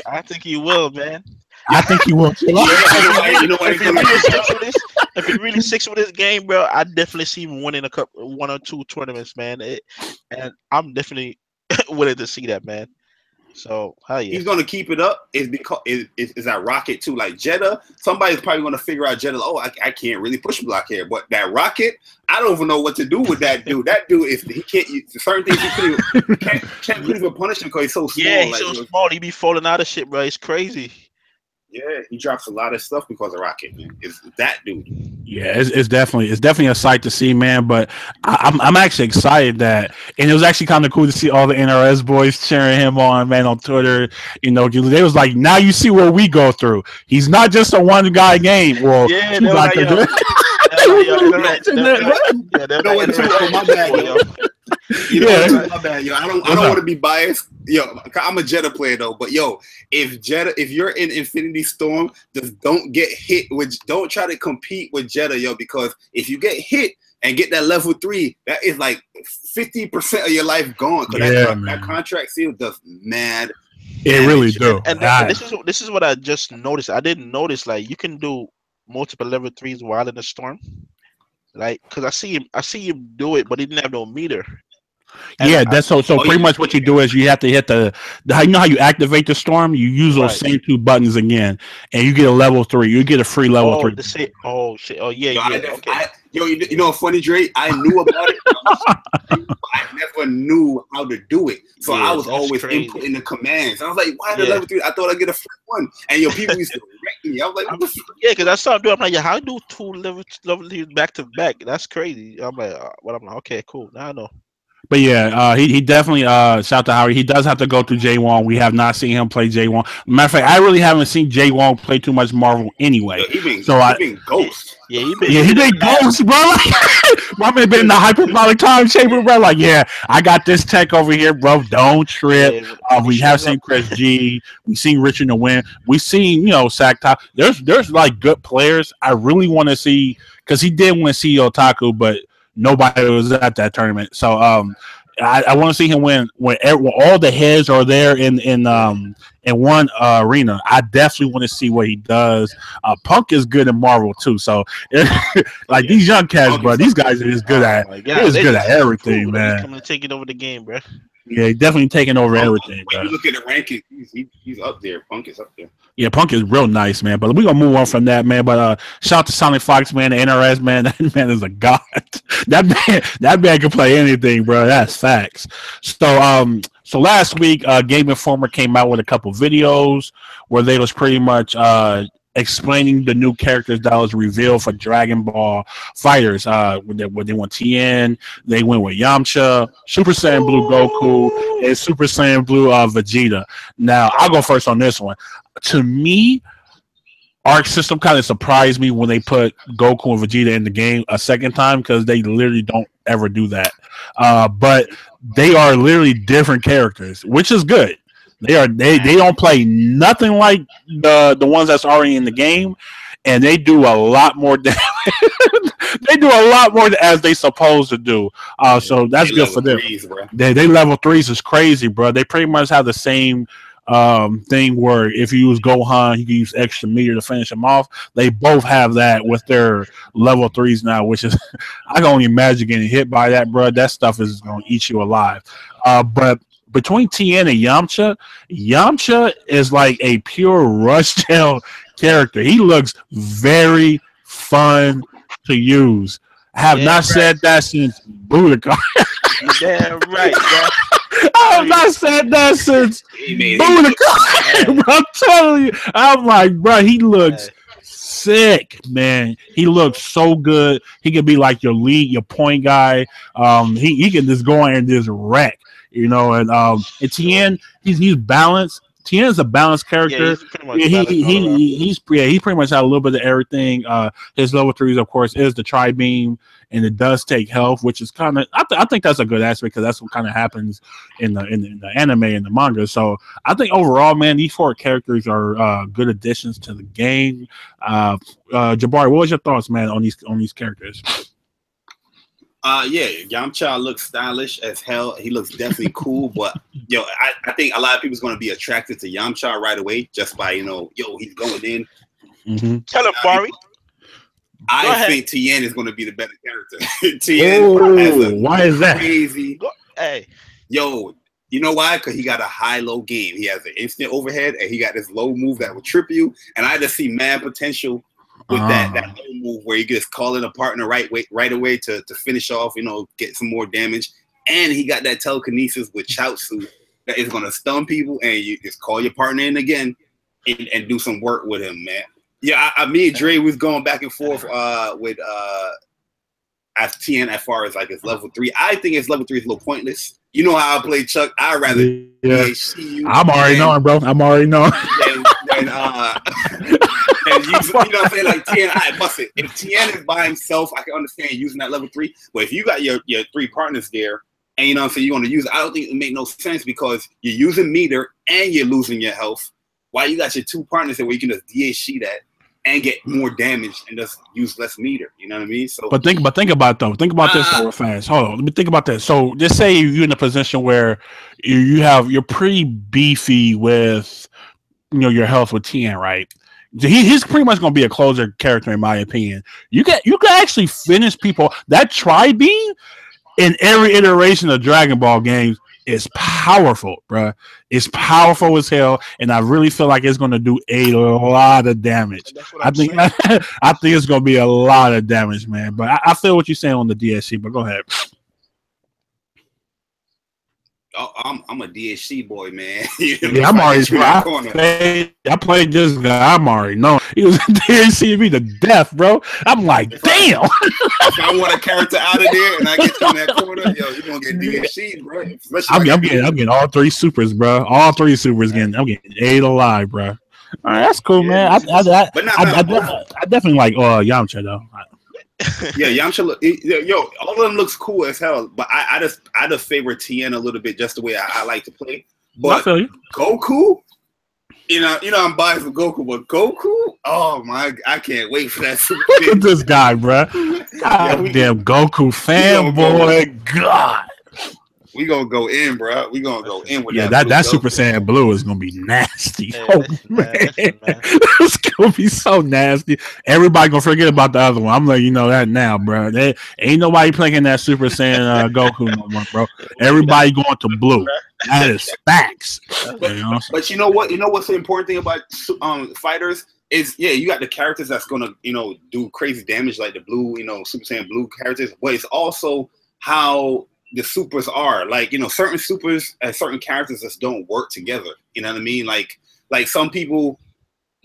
I think he will, man. I think he will. You know what? If he really sticks with this game, bro, I definitely see him winning one or two tournaments, man. And I'm definitely willing to see that, man. So hell yeah, he's gonna keep it up. Is because is that Rocket too? Like Jeddah, somebody's probably gonna figure out Jeddah. Oh, I can't really push block here, but that Rocket, I don't even know what to do with that dude. That dude, if he can't certain things, he can't even punish him because he's so small. Yeah, he's so small. He be falling out of shit, bro. It's crazy. Yeah, he drops a lot of stuff because of Rocket, man. It's that dude. Yeah, it's definitely a sight to see, man. But I'm actually excited that, and it was actually kind of cool to see all the NRS boys cheering him on, man, on Twitter. You know, they was like, now you see what we go through. He's not just a one guy game. Well, yeah, my bad, yo. I don't want to be biased. Yo, I'm a Jeddah player though, but yo, if you're in Infinity Storm, just don't get hit don't try to compete with Jeddah, yo, because if you get hit and get that level 3, that is like 50% of your life gone. That contract seal does mad. It really do. And this is what I just noticed. I didn't notice, like, you can do multiple level 3s while in the storm. Like, because I see him do it, but he didn't have no meter. And that's so pretty much what you do is you have to hit you know how you activate the storm? You use those same 2 buttons again, and you get a level 3. You get a free level 3. Shit. Oh yeah. Okay. You know, funny, Dre. I knew about it. I never knew how to do it, so I was always inputting the commands. I was like, "Why the level 3? I thought I'd get a free one." And people used to wreck me. I was like, "What the fuck?" Yeah, because I started doing. I'm like, "Yeah, how do 2 level 3s back to back? That's crazy." I'm like, okay, cool. Now I know. But yeah, he definitely shout to Howard. He does have to go through Jay Wong. We have not seen him play Jay Wong. Matter of fact, I really haven't seen Jay Wong play too much Marvel anyway. He been Ghost. Yeah, he been Ghost, bro. My man been in the hyperbolic time chamber, bro. Like, yeah, I got this tech over here, bro. Don't trip. We have seen Chris G. We seen Richard Nguyen. We seen, you know, Sack Top. There's like good players. I really want to see, because he did win CEO Taku, but nobody was at that tournament. So I want to see him win when all the heads are there in one arena. I definitely want to see what he does. Punk is good in Marvel too. So like these young cats, bro, these guys are just good at everything, man. Coming to taking over the game, bro. Yeah, definitely taking over everything. When you look at the rankings, he's up there. Punk is up there. Yeah, Punk is real nice, man. But we're gonna move on from that, man. But shout out to Sonic Fox, man, the NRS, man. That man is a god. That man can play anything, bro. That's facts. So last week, Game Informer came out with a couple videos where they was pretty much explaining the new characters that was revealed for Dragon Ball Fighters. When they went Tien, they went with Yamcha, Super Saiyan Blue Goku, and Super Saiyan Blue Vegeta. Now, I'll go first on this one. To me, Arc System kind of surprised me when they put Goku and Vegeta in the game a second time, because they literally don't ever do that. But they are literally different characters, which is good. They don't play nothing like the ones that's already in the game, and they do a lot more damage. They do a lot more as they supposed to do. So that's good for them. They level 3s is crazy, bro. They pretty much have the same thing where if you use Gohan, you can use extra meter to finish him off. They both have that with their level threes now, which is I can only imagine getting hit by that, bro. That stuff is gonna eat you alive. But between Tien and Yamcha, Yamcha is like a pure rush tail character. He looks very fun to use. I have Damn not right. said that since Budokai. You damn right, bro. I have not said that since He Budokai. Hey, Bro, I'm telling you, I'm like, bro, he looks hey, sick, man. He looks so good. He could be like your lead, your point guy. He can just go in and just wreck, and sure. Tien, he's balanced. Tien's a balanced Yeah, character. he's pretty Yeah, much balanced all around. he pretty much had a little bit of everything. His level threes, of course, is the tri beam, and it does take health, which is kind of I think that's a good aspect because that's what kind of happens in the anime and the manga. So I think overall, man, these four characters are good additions to the game. Jabari, what was your thoughts, man, on these characters? Yeah, Yamcha looks stylish as hell. He looks definitely cool, but I think a lot of people's gonna be attracted to Yamcha right away just by he's going in. Mm-hmm. Tell him, Uh, Bari. Go I ahead. think Tien is gonna be the better character. Tien has Oh, a why is that? crazy Go. Hey, yo. You know why? Because he got a high-low game. He has an instant overhead, and he got this low move that will trip you. And I just see mad potential with that low move where you just call in a partner right away to finish off, get some more damage. And he got that telekinesis with Chaozu that is gonna stun people, and you just call your partner in again and do some work with him, man. Yeah, me and Dre was going back and forth with as TN as far as like his level 3. I think his level 3 is a little pointless. You know how I play Chuck. I'd rather Yeah, DHC you I'm already knowing, bro. I'm already knowing. than and use, what I'm saying? Like TN, I bust it. If TN is by himself, I can understand using that level 3. But if you got your 3 partners there, and you're going to use it, I don't think it make no sense because you're using meter and you're losing your health. Why you got your 2 partners there where you can just DHC that and get more damage and just use less meter? You know what I mean? So, But think about it though. Think about this real fast. Hold on, let me think about this. So just say you're in a position where you're pretty beefy with your health with TN, right? He's pretty much going to be a closer character in my opinion. You can actually finish people. That tri beam in every iteration of Dragon Ball games is powerful, bro. It's powerful as hell, and I really feel like it's going to do a lot of damage. that's what I I'm think saying. I think it's going to be a lot of damage, man. But I feel what you're saying on the DSC. But go ahead. I'm a DHC boy, man. Yeah, I'm already. I played this guy. I'm already know he was DHC me to death, bro. I'm like, damn. If I want a character out of there and I get you in that corner, you're gonna get DHC, bro. I'm getting all 3 supers, bro. All 3 supers getting. I'm getting 8 alive, bro. All right, that's cool, man. I definitely like Yamcha though. Yeah, Yamcha all of them looks cool as hell. But I just favor TN a little bit just the way I like to play. But I feel you. Goku, I'm biased for Goku, but Goku, oh my, I can't wait for that. Look at this guy, bro. Damn Goku fanboy. God. We gonna go in, bro. We gonna go in with that Super Saiyan Blue is gonna be nasty. Yeah, oh listen, man, listen, man. it's gonna be so nasty. Everybody gonna forget about the other one. I'm letting you know that now, bro. There ain't nobody playing that Super Saiyan Goku no more, bro. Everybody going to Blue. That is facts. But you know what? You know what's the important thing about fighters is you got the characters that's gonna do crazy damage like the blue Super Saiyan Blue characters, but it's also how the supers are like certain supers and certain characters just don't work together. You know what I mean? Like some people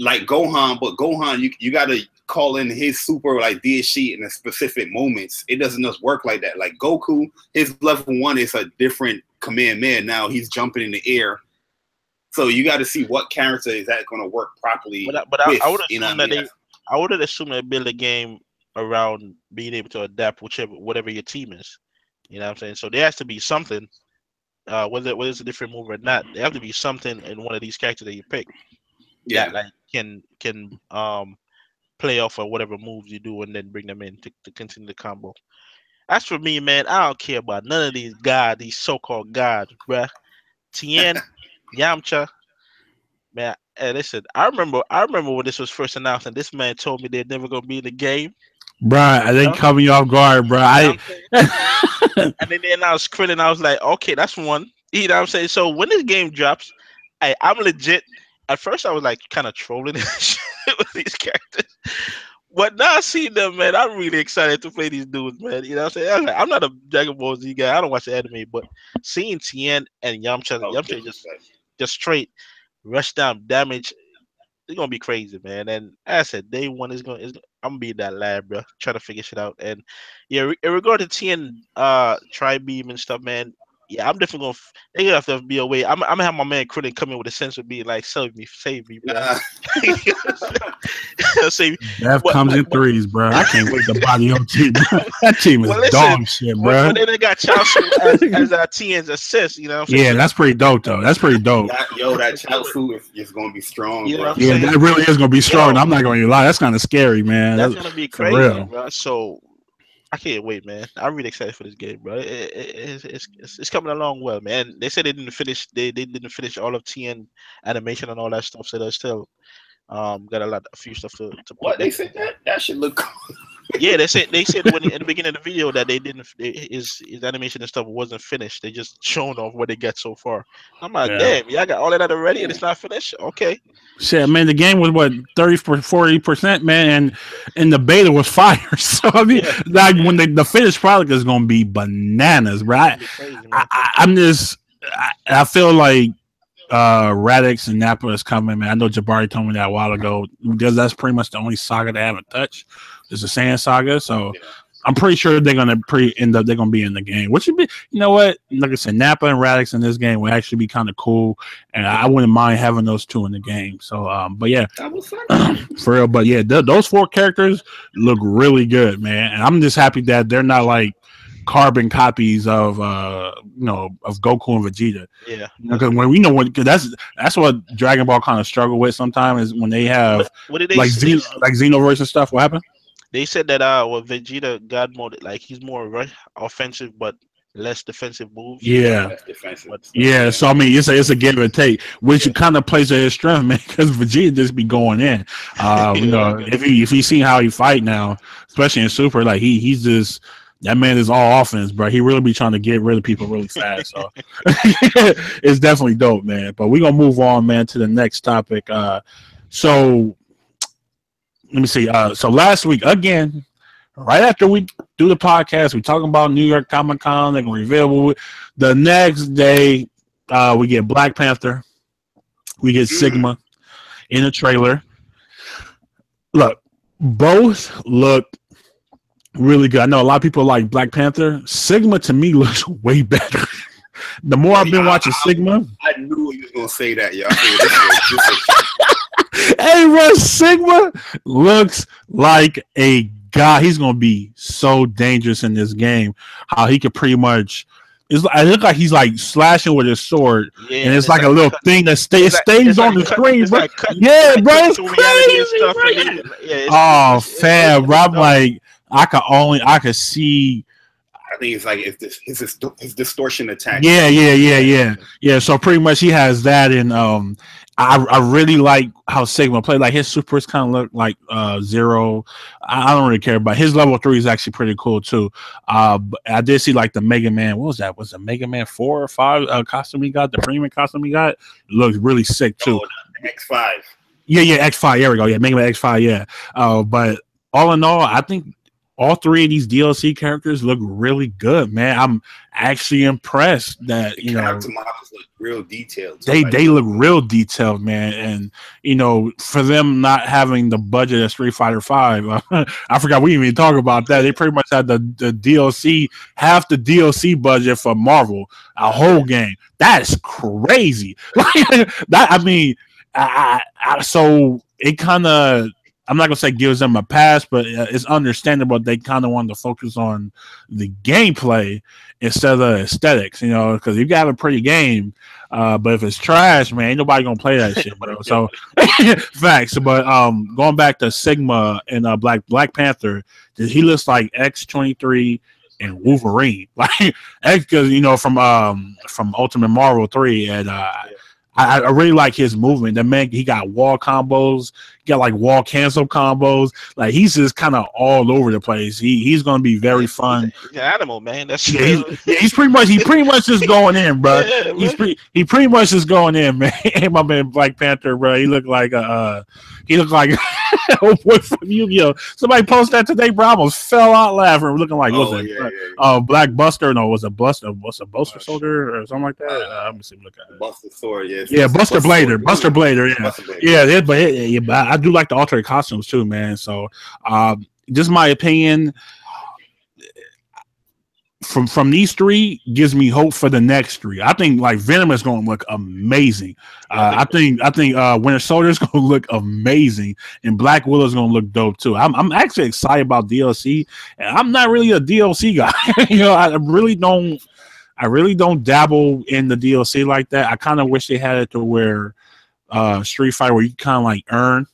like Gohan, but Gohan you gotta call in his super like DSC in a specific moments. It doesn't just work like that. Like Goku, his level 1 is a different command man. Now he's jumping in the air. So you got to see what character is that going to work properly. But I would assume I would assume they build a game around being able to adapt whatever your team is. You know what I'm saying? So there has to be something, whether it's a different move or not. There have to be something in one of these characters that you pick that like can play off of whatever moves you do and then bring them in to continue the combo. As for me, man, I don't care about none of these so-called gods, bruh. Tien, Yamcha, man. And listen, I remember when this was first announced, and this man told me they're never gonna be in the game. Bruh, I You think know, caught me off guard, bro. you know what I I'm saying? And then they announced Krillin. I was like, okay, that's one. You know what I'm saying? So when this game drops, I'm legit. At first, I was like kind of trolling and shit with these characters. But now I see them, man, I'm really excited to play these dudes, man. You know what I'm saying? I'm not a Dragon Ball Z guy. I don't watch the anime, but seeing Tien and Oh, Yamcha just straight rush down damage, it's gonna be crazy, man. And as I said, day one I'm gonna be in that lab, bro, trying to figure shit out. And yeah, in regard to Tien, Tri Beam and stuff, man. Yeah, I'm definitely they gonna have to be away. I'm gonna have my man Krillin come in with a sense of being like, save me, bro. nah. Save me. Death But, comes but, in but threes, bro. I can't wait to body your team. That team is well, listen, dog shit, bro. but then they got Chaosu as Tien's assist. You know what I'm saying? Yeah, that's pretty dope, though. That's pretty dope. That Chaosu is going to be strong, You know bro. what I'm Yeah, saying? that really is gonna be strong. Yo, I'm not gonna lie. That's kind of scary, man. that's gonna be For crazy, real. bro. So I can't wait, man. I'm really excited for this game, bro. It's coming along well, man. They said they didn't finish. They didn't finish all of TN animation and all that stuff, so they're still got a few stuff to put What they in. said that should look cool. Yeah, they said when in the beginning of the video that they didn't his animation and stuff wasn't finished. They just shown off what they got so far. I'm like, Yeah. damn, y'all got all of that already and it's not finished. Okay, Shit, man. The game was what 40%, man, and the beta was fire. So I mean, yeah, like when the finished product is gonna be bananas, bro. it's gonna be crazy, man. I'm just. I feel like Radix and Nappa is coming, man. I know Jabari told me that a while ago. Because that's pretty much the only saga they haven't touched. Is the Sand Saga. So Yeah. I'm pretty sure they're gonna they're gonna be in the game. Which would be, you know what? Like I said, Nappa and Radix in this game would actually be kind of cool, and I wouldn't mind having those two in the game. So, but yeah, That was fun. for real. But yeah, those four characters look really good, man. And I'm just happy that they're not like carbon copies of of Goku and Vegeta. Yeah. Because that's what Dragon Ball kind of struggle with sometimes is when they have What did they like say? Xenoverse and stuff. What happened? They said that Vegeta God mode, like he's more offensive but less defensive moves. Yeah. That's defensive. But Yeah, so I mean, it's a give and take, which kind of plays to his strength, man. Because Vegeta just be going in. If you see how he fight now, especially in Super, like he's just that man is all offense, bro. He really be trying to get rid of people really fast. So it's definitely dope, man. But we're gonna move on, man, to the next topic. So let me see. So last week again. Right after we do the podcast, we talking about New York Comic Con. They're gonna reveal the next day. We get Black Panther, we get Sigma in the trailer. Look, both look really good. I know a lot of people like Black Panther. Sigma to me looks way better. The more I've been watching Sigma, I knew you was gonna say that, y'all. hey, bro, Sigma looks like a God, he's gonna be so dangerous in this game. How he could pretty much, it looks like he's like slashing with his sword, yeah, and it's like a little thing that stays on the screen, bro. Yeah, bro, it's crazy. Oh, fam, bro, I'm like, I could see. I think it's like his distortion attack. Yeah. So pretty much he has that, and I really like how Sigma played. Like his supers kind of look like Zero. I don't really care, but his level 3 is actually pretty cool too. But I did see like the Mega Man. What was that? Was it Mega Man 4 or 5 costume he got? The premium costume he got it looks really sick too. Oh, the X5. Yeah, X5. There we go. Yeah, Mega Man X5. Yeah. But all in all, I think all 3 of these DLC characters look really good, man. I'm actually impressed that The character models look real detailed. They look real detailed, man. And for them not having the budget of Street Fighter 5, I forgot we didn't even talk about that. They pretty much had the DLC, half the DLC budget for Marvel, a whole game. That's crazy. So it kind of, I'm not gonna say gives them a pass, but it's understandable they kind of wanted to focus on the gameplay instead of aesthetics, because you got a pretty game, but if it's trash, man, ain't nobody gonna play that shit, bro. So facts. But going back to Sigma and Black Panther, he looks like X-23 and Wolverine, like X, because from Ultimate Marvel 3, and I really like his movement. The man, he got wall combos, he got like wall cancel combos. Like he's just kind of all over the place. He's gonna be very fun. He's an animal, man. That's he's pretty much just going in, bro. Yeah, He pretty much just going in, man. And my man Black Panther, bro. He looked like oh boy from Yu-Gi-Oh. Somebody posted that today, bro. I almost fell out laughing, looking like Black Buster. No, was a Buster Soldier or something like that. Let me see. Look at it. Buster Sword, yes. Yeah, Buster Blader. Buster Blader. Yeah, but I do like the alternate costumes too, man. So, just my opinion. From these three gives me hope for the next three. I think like Venom is going to look amazing. I think Winter Soldier is going to look amazing, and Black Widow is going to look dope too. I'm actually excited about DLC, and I'm not really a DLC guy. I really don't dabble in the DLC like that. I kind of wish they had it to where Street Fighter, where you kind of like earn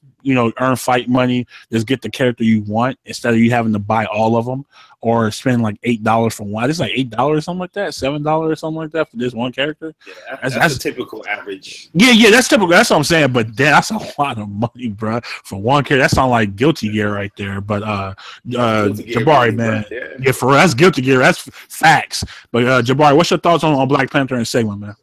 fight money, just get the character you want instead of you having to buy all of them or spend like $8 for one. It's like $8 or something like that, $7 or something like that for this one character. Yeah, that's a typical average. Yeah, that's typical. That's what I'm saying. But that's a lot of money, bro, for one character. That sounds like Guilty Gear right there. But Jabari, man, yeah, for real, that's Guilty Gear. That's facts. But Jabari, what's your thoughts on Black Panther and Sigma, man?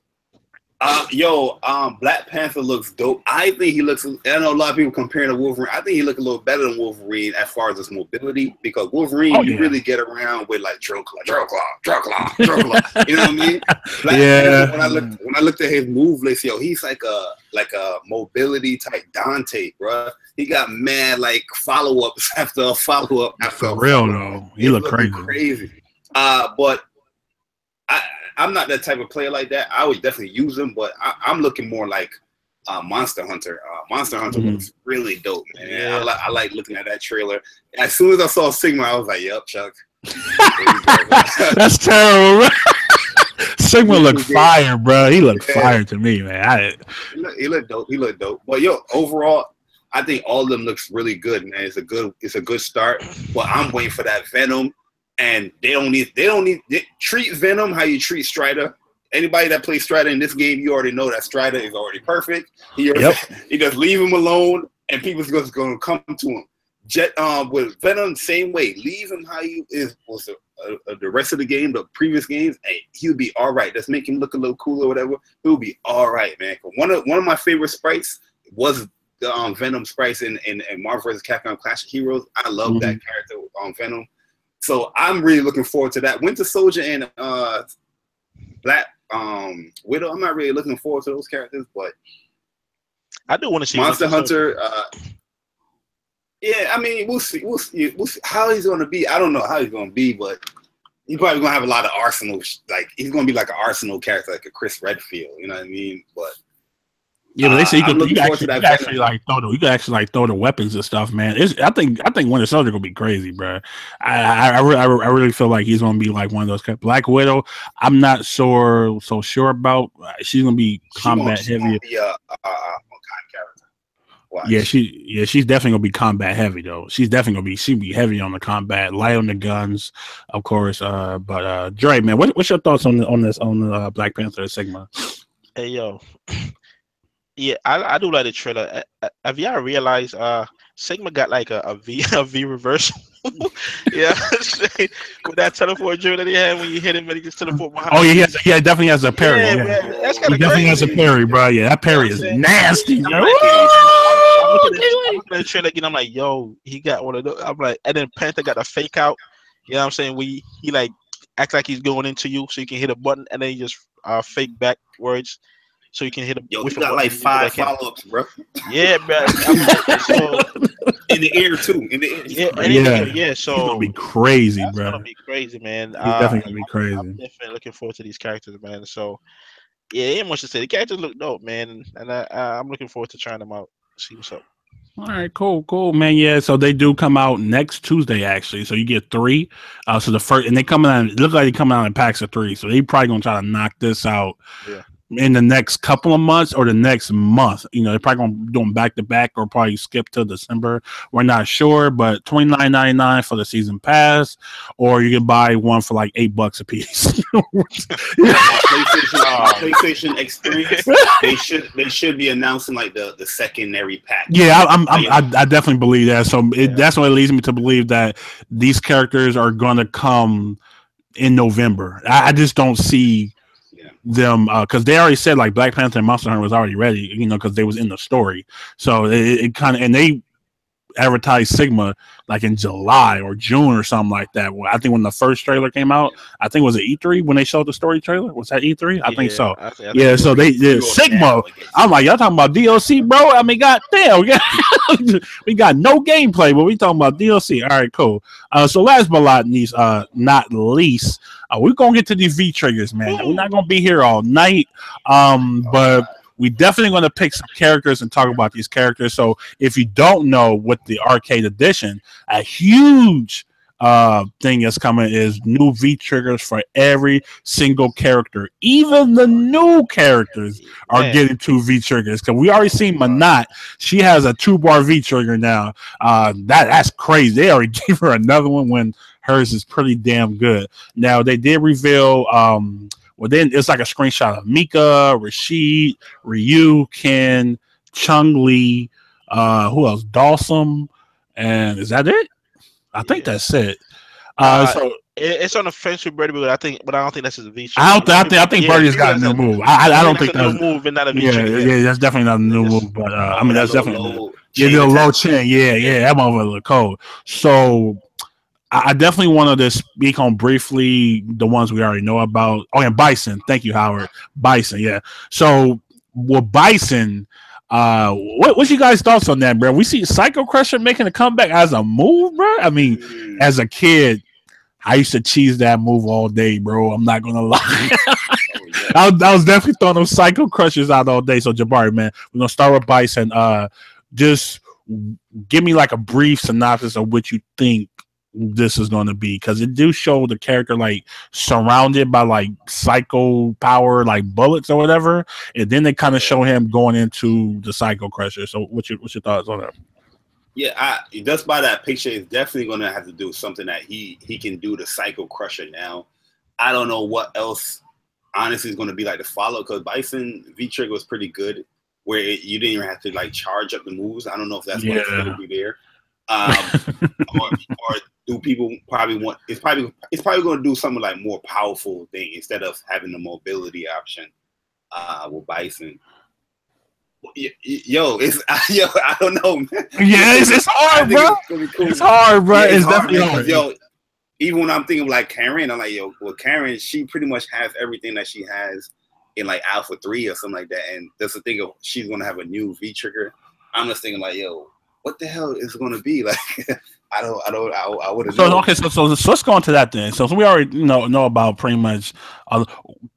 Black Panther looks dope. I think he looks. I know a lot of people comparing to Wolverine. I think he looks a little better than Wolverine as far as his mobility, because Wolverine you really get around with like drill claw. You know what I mean? Black Panther, when I looked at his move list, he's like a mobility type Dante, bro. He got mad like follow ups after follow up. For real though, he looked crazy. But I'm not that type of player like that. I would definitely use him, but I'm looking more like Monster Hunter. Monster Hunter looks really dope, man. Yeah. I like looking at that trailer. As soon as I saw Sigma, I was like, "Yep, Chuck." That's terrible. Sigma looked fire, bro. He looked fire to me, man. He looked dope. He looked dope. But overall, I think all of them looks really good, man. It's a good start. But I'm waiting for that Venom. And they don't need treat Venom how you treat Strider. Anybody that plays Strider in this game, you already know that Strider is already perfect. You just leave him alone, and people's just going to come to him. With Venom, same way. Leave him how he was the rest of the game, the previous games. Hey, he'll be all right. Just make him look a little cool or whatever. He'll be all right, man. One of my favorite sprites was the Venom sprites in Marvel vs. Capcom Clash of Heroes. I love that character on Venom. So I'm really looking forward to that. Winter Soldier and Black Widow. I'm not really looking forward to those characters, but I do want to see Monster Hunter. Yeah, I mean, we'll see how he's going to be. I don't know how he's going to be, but he's probably going to have a lot of Arsenal. Like he's going to be like an Arsenal character, like a Chris Redfield. You know what I mean? But yeah, but they say you can actually throw the weapons and stuff, man. I think Winter Soldier gonna be crazy, bro. I really feel like he's gonna be like one of those. Black Widow, I'm not so sure about. She's gonna be combat heavy. Yeah, she's definitely gonna be combat heavy though. She's definitely gonna be heavy on the combat, light on the guns, of course. But Dre, man, what's your thoughts on the Black Panther Sigma? Hey yo. Yeah, I do like the trailer. Have y'all realized Sigma got like a V reversal? Yeah, with that teleport drill that he had when you hit him and he just teleport behind. Oh yeah, he definitely has a parry. Yeah, man, that's he definitely has a parry, bro. Yeah, that parry is nasty. I'm looking at the trailer again. I'm like, yo, he got one of those. I'm like, and then Panther got a fake out. You know what I'm saying? He like acts like he's going into you, so you can hit a button, and then he just fake backwards. So you can hit him. Yo, you got like 5 follow-ups, bro. Yeah, bro. So, in the air too. In the air. Yeah. So it's gonna be crazy, bro. It's gonna be crazy, man. It's definitely gonna be crazy. I'm definitely looking forward to these characters, man. So yeah, ain't much to say. The characters look dope, man, and I'm looking forward to trying them out. See what's up. All right, cool, man. Yeah, so they do come out next Tuesday, actually. So you get 3. So the first, and they come out. It looks like they come out in packs of 3. So they probably gonna try to knock this out. Yeah. in the next couple of months or the next month. You know, they're probably going to do them back to back or probably skip till December. We're not sure, but $29.99 for the season pass, or you can buy one for like $8 a piece. PlayStation experience. They should be announcing like the secondary pack. Yeah, I definitely believe that. So that's what leads me to believe that these characters are going to come in November. I just don't see them because they already said like Black Panther and Monster Hunter was already ready, you know, because they was in the story. So it kind of, and they advertised Sigma like in July or June or something like that. Well, I think when the first trailer came out, I think it was at E3 when they showed the story trailer. Was that E3? I think so. I think so they did Sigma. I'm like, y'all talking about DLC, bro? I mean, goddamn, we got no gameplay, but we talking about DLC. All right, cool. So last but not least, we're gonna get to these V triggers, man. We're not gonna be here all night, but we definitely going to pick some characters and talk about these characters. So if you don't know what the arcade edition, a huge thing that's coming is new V triggers for every single character. Even the new characters are getting 2 V triggers. Because we already seen Manat. She has a 2-bar V trigger now. That's crazy. They already gave her another one when hers is pretty damn good. Now, they did reveal... well, then it's like a screenshot of Mika, Rashid, Ryu, Ken, Chung-Li, who else? Dawson, and is that it? I think that's it. So it's on the fence with Birdie, but I don't think that's his V. I think Birdie's got a new move. I don't think that's a new move and not a V. Yeah, that's definitely not a new move. But I mean, that's definitely the low chin. Yeah, that motherfucker look cold. So. I definitely wanted to speak on briefly the ones we already know about. Oh, and Bison. Thank you, Howard. Bison, yeah. So with Bison, what's you guys' thoughts on that, bro? We see Psycho Crusher making a comeback as a move, bro. I mean, as a kid, I used to cheese that move all day, bro. I'm not gonna lie. I was definitely throwing those Psycho Crushers out all day. So Jabari, man, we're gonna start with Bison. Just give me like a brief synopsis of what you think this is going to be, because it do show the character like surrounded by like psycho power, like bullets or whatever, and then they kind of show him going into the Psycho Crusher. So what's your thoughts on that? Yeah, just by that picture, it's definitely going to have to do something that he can do the Psycho Crusher now. I don't know what else honestly is going to be like to follow, because Bison V trigger was pretty good where you didn't even have to like charge up the moves. I don't know if that's what's going to be there. Or do people probably want? It's probably going to do something like more powerful thing instead of having the mobility option with Bison. I don't know, man. Yeah, it's hard, bro. It's hard, bro. It's definitely hard. Yo, even when I'm thinking like Karen, I'm like, well, Karen, she pretty much has everything that she has in like Alpha 3 or something like that, and just to think of she's going to have a new V trigger. I'm just thinking like, yo, what the hell is it going to be like? I would have. So okay, so let's go into that then. So we already know about pretty much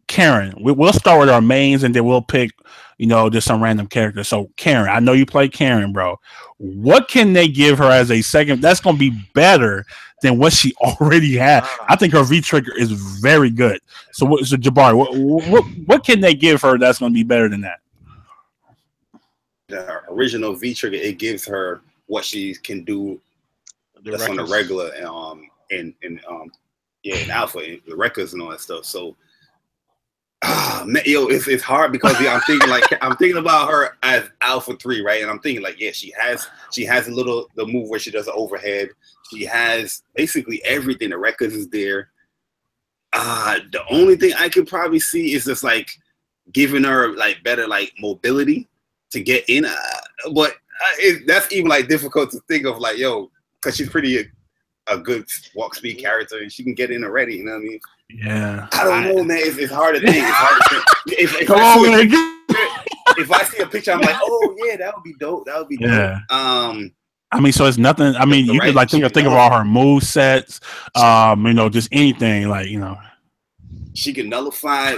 Karen. We'll start with our mains, and then we'll pick just some random character. So Karen, I know you play Karen, bro. What can they give her as a second? That's going to be better than what she already had. I think her V trigger is very good. So Jabari, what can they give her that's going to be better than that? The original V trigger, it gives her what she can do that's on the regular in Alpha, in the records and all that stuff. So man, it's hard because I'm thinking about her as Alpha 3, right? And I'm thinking like, yeah, she has the move where she does the overhead. She has basically everything. The records is there. The only thing I could probably see is just like giving her like better like mobility to get in, but that's even like difficult to think of, like, yo, because she's pretty a good walk speed character and she can get in already. You know what I mean? Yeah. I don't know, man. It's hard to think. If I see a picture, I'm like, oh yeah, that would be dope. That would be dope. Yeah. I mean, so it's nothing. I mean, you could like think of all her move sets. Just anything like She can nullify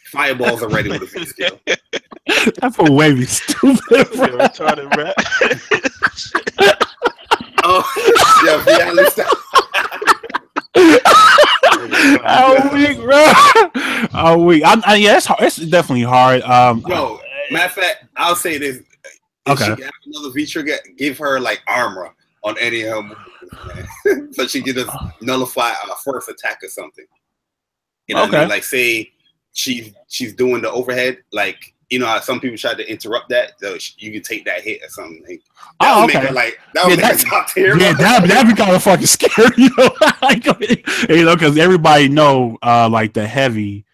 fireballs already with a V skill. That's a way be stupid. You're retarded, bro. How weak, bro. Oh, yeah, it's definitely hard. Yo, matter of fact, I'll say this: if Okay. she have another V trigger, give her like armor on any of her moves, man, so she can just nullify a first attack or something. You know what I Okay. mean? Like, say she's doing the overhead, like, you know how some people try to interrupt that, so you can take that hit or something. Like, that would make Okay. her like that would Yeah, make her top tier. yeah, that'd be kind of fucking scary, you know, like, you know, because everybody know, like the heavy,